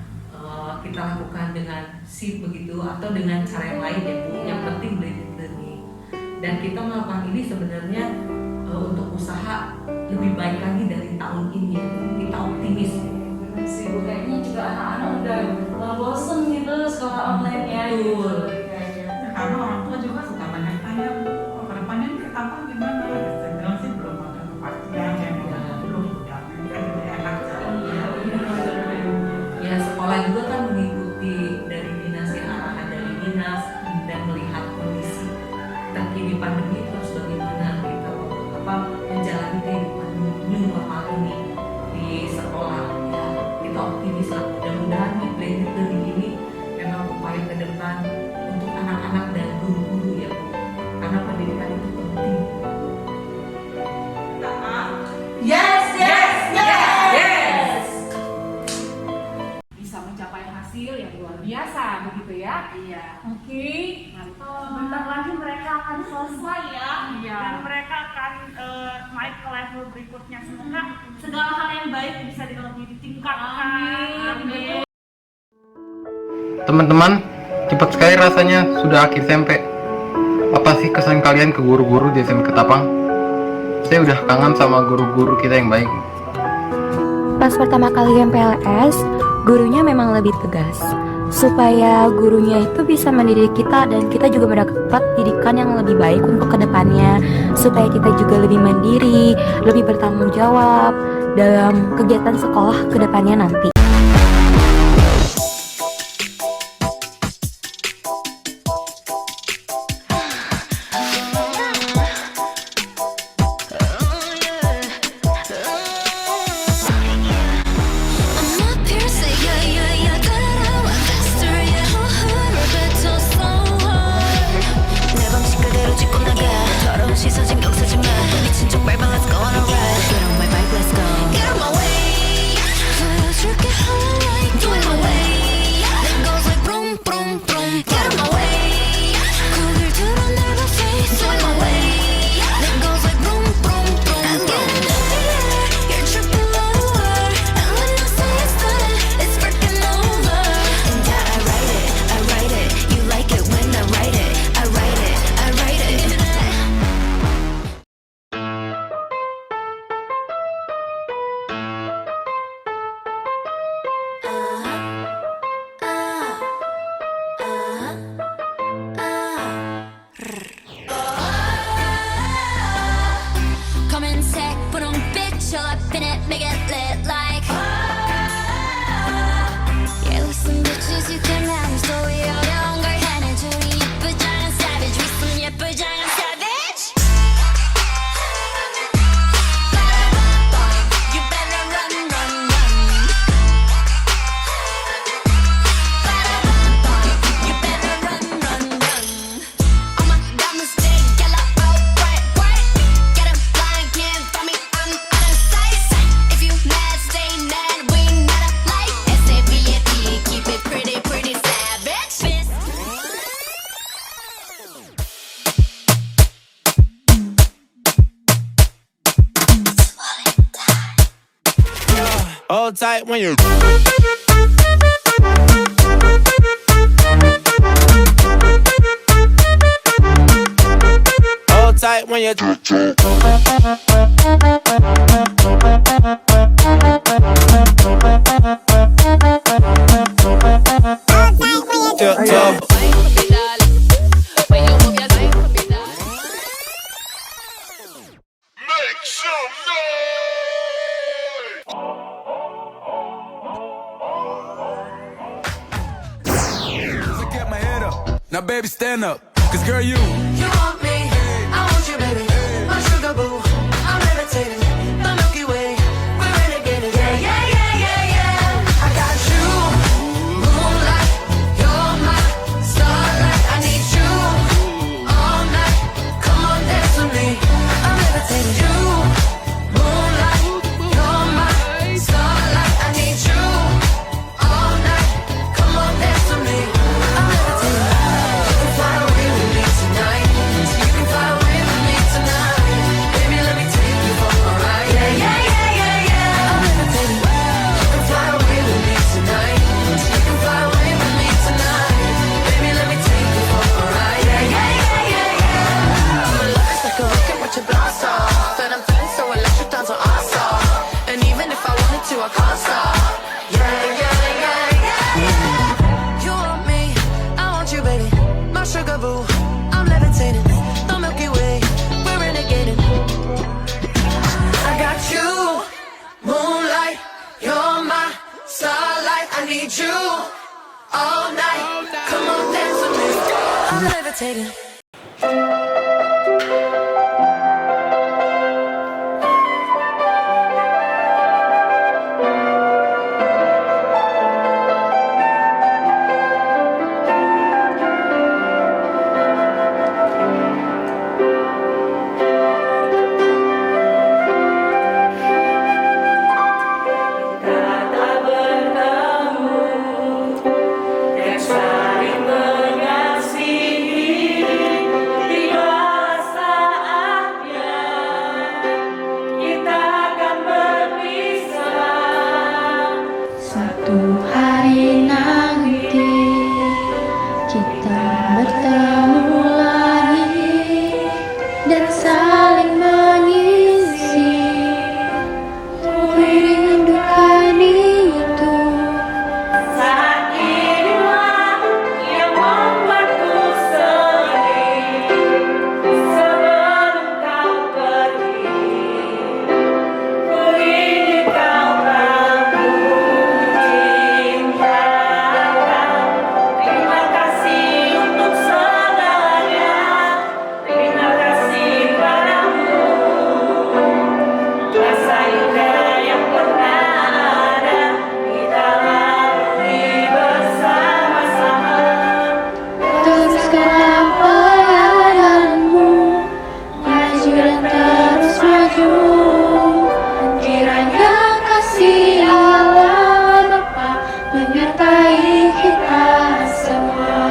kita lakukan dengan shift begitu atau dengan cara yang lain ya Bu. Yang penting blended learning. Dan kita melakukan ini sebenarnya untuk usaha lebih baik lagi dari tahun ini. Kita optimis. sih Bu, kayaknya juga anak-anak udah bosen gitu sekolah online ya. Betul. Karena orang tua juga suka banyak tanya, "Oh, ke depannya ini Ketapang gimana?" Saya bilang sih belum ada kepastian ya, belum udah lebih enak Ya sekolah juga kan mengikuti dari dinas yang arahan dari dinas dan melihat kondisi terkini pandemi terus bagaimana kita menjalani kehidupan new normal ini di sekolah. Ya kita optimis lah, mudah-mudahan di blended learning ini memang upaya ke depan untuk anak-anak dan guru-guru ya Bu, karena pendidikan itu penting. Yes, yes, yes. Yes. Bisa mencapai hasil yang luar biasa begitu ya. Iya. Oke. Bentar lagi mereka akan selesai ya. Iya. Dan mereka akan naik ke level berikutnya. Semoga segala hal yang baik bisa lebih ditingkatkan. Amin. Teman-teman, cepat sekali rasanya sudah akhir SMP. Apa sih kesan kalian ke guru-guru di SMP Ketapang? Saya udah kangen sama guru-guru kita yang baik. Pas pertama kali MPLS, gurunya memang lebih tegas supaya gurunya itu bisa mendidik kita dan kita juga mendapat didikan yang lebih baik untuk kedepannya, supaya kita juga lebih mandiri, lebih bertanggung jawab dalam kegiatan sekolah kedepannya nanti. Hold tight when you're hold tight when you're now, baby, stand up. Cause, girl, you want me, I want you, baby. My sugar boo, I'm levitating. The Milky Way, we're renegading. Yeah, yeah, yeah, yeah, yeah. I got you, moonlight. You're my starlight. I need you all night. Come on, dance with me. I'm levitating. You, moonlight. You're my starlight. I need sugar boo. I'm levitating, the Milky Way, we're renegading. I got you, moonlight, you're my starlight. I need you all night. Come on, dance with me. I'm levitating. Satu hari nanti kita bertemu lagi dan saling mengisi. Ku rindukan itu. Saat inilah yang membuatku sedih. Sebelum kau pergi, ku ingin kau tahu cinta kau. Terima kasih untuk segalanya. Terima kasih padamu. Masa indah yang pernah ada kita lalui bersama-sama. Teruskanlah pelayananmu, maju dan terus maju. Kiranya kasih Allah Bapa menyertai kita semua.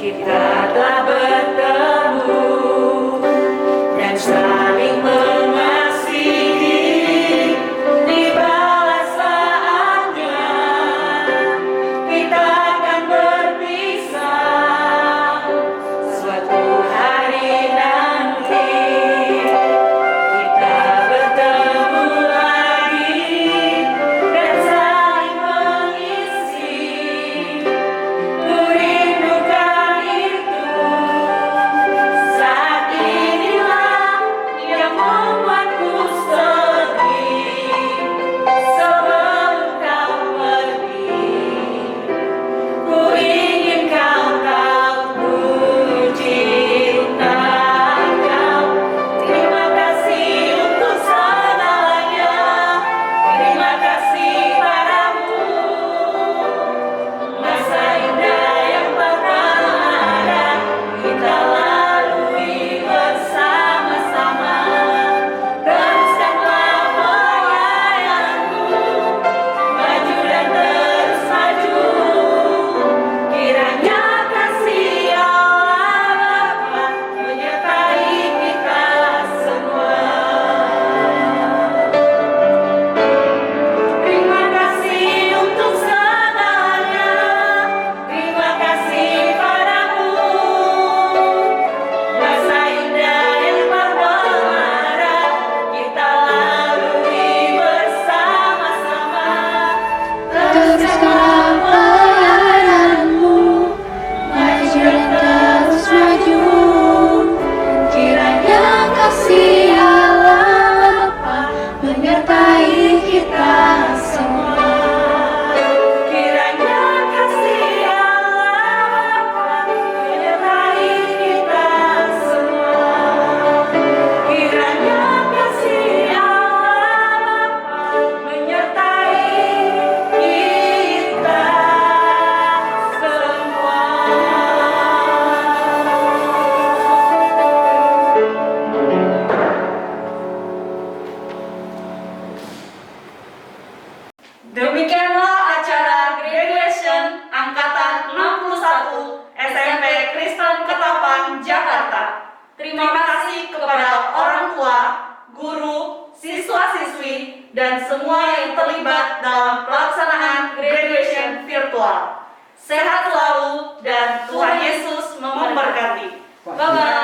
Kita telah bertemu dan saling mengasihi. Tibalah saatnya kita akan berpisah. Suatu hari nanti kita bertemu lagi dan saling mengisi. Ku rindukan itu. Saat inilah yang membuatku sedih. Sebelum kau pergi, ku ingin kau tahu ku cinta kau. Terima kasih untuk segalanya. Terima kasih padamu. Masa indah yang pernah ada kita lalui bersama-sama. Teruskanlah pelayananmu, maju dan terus maju. Kiranya kasih Allah Bapa menyertai kita semua. Terima kasih untuk segalanya. Terima kasih padamu. Masa indah yang pernah ada kita lalui bersama-sama. Teruskanlah pelayananmu, maju dan terus maju. Kiranya kasih Allah Bapa menyertai kita semua. Kiranya kasih Allah Bapa menyertai kita semua. Kiranya kasih Allah Bapa menyertai kita semua. Demikianlah acara graduation angkatan 61 SMP Kristen Ketapang, Jakarta. Terima kasih kepada orang tua, guru, siswa-siswi, dan semua yang terlibat dalam pelaksanaan graduation virtual. Sehat selalu dan Tuhan Yesus memberkati. Bye-bye.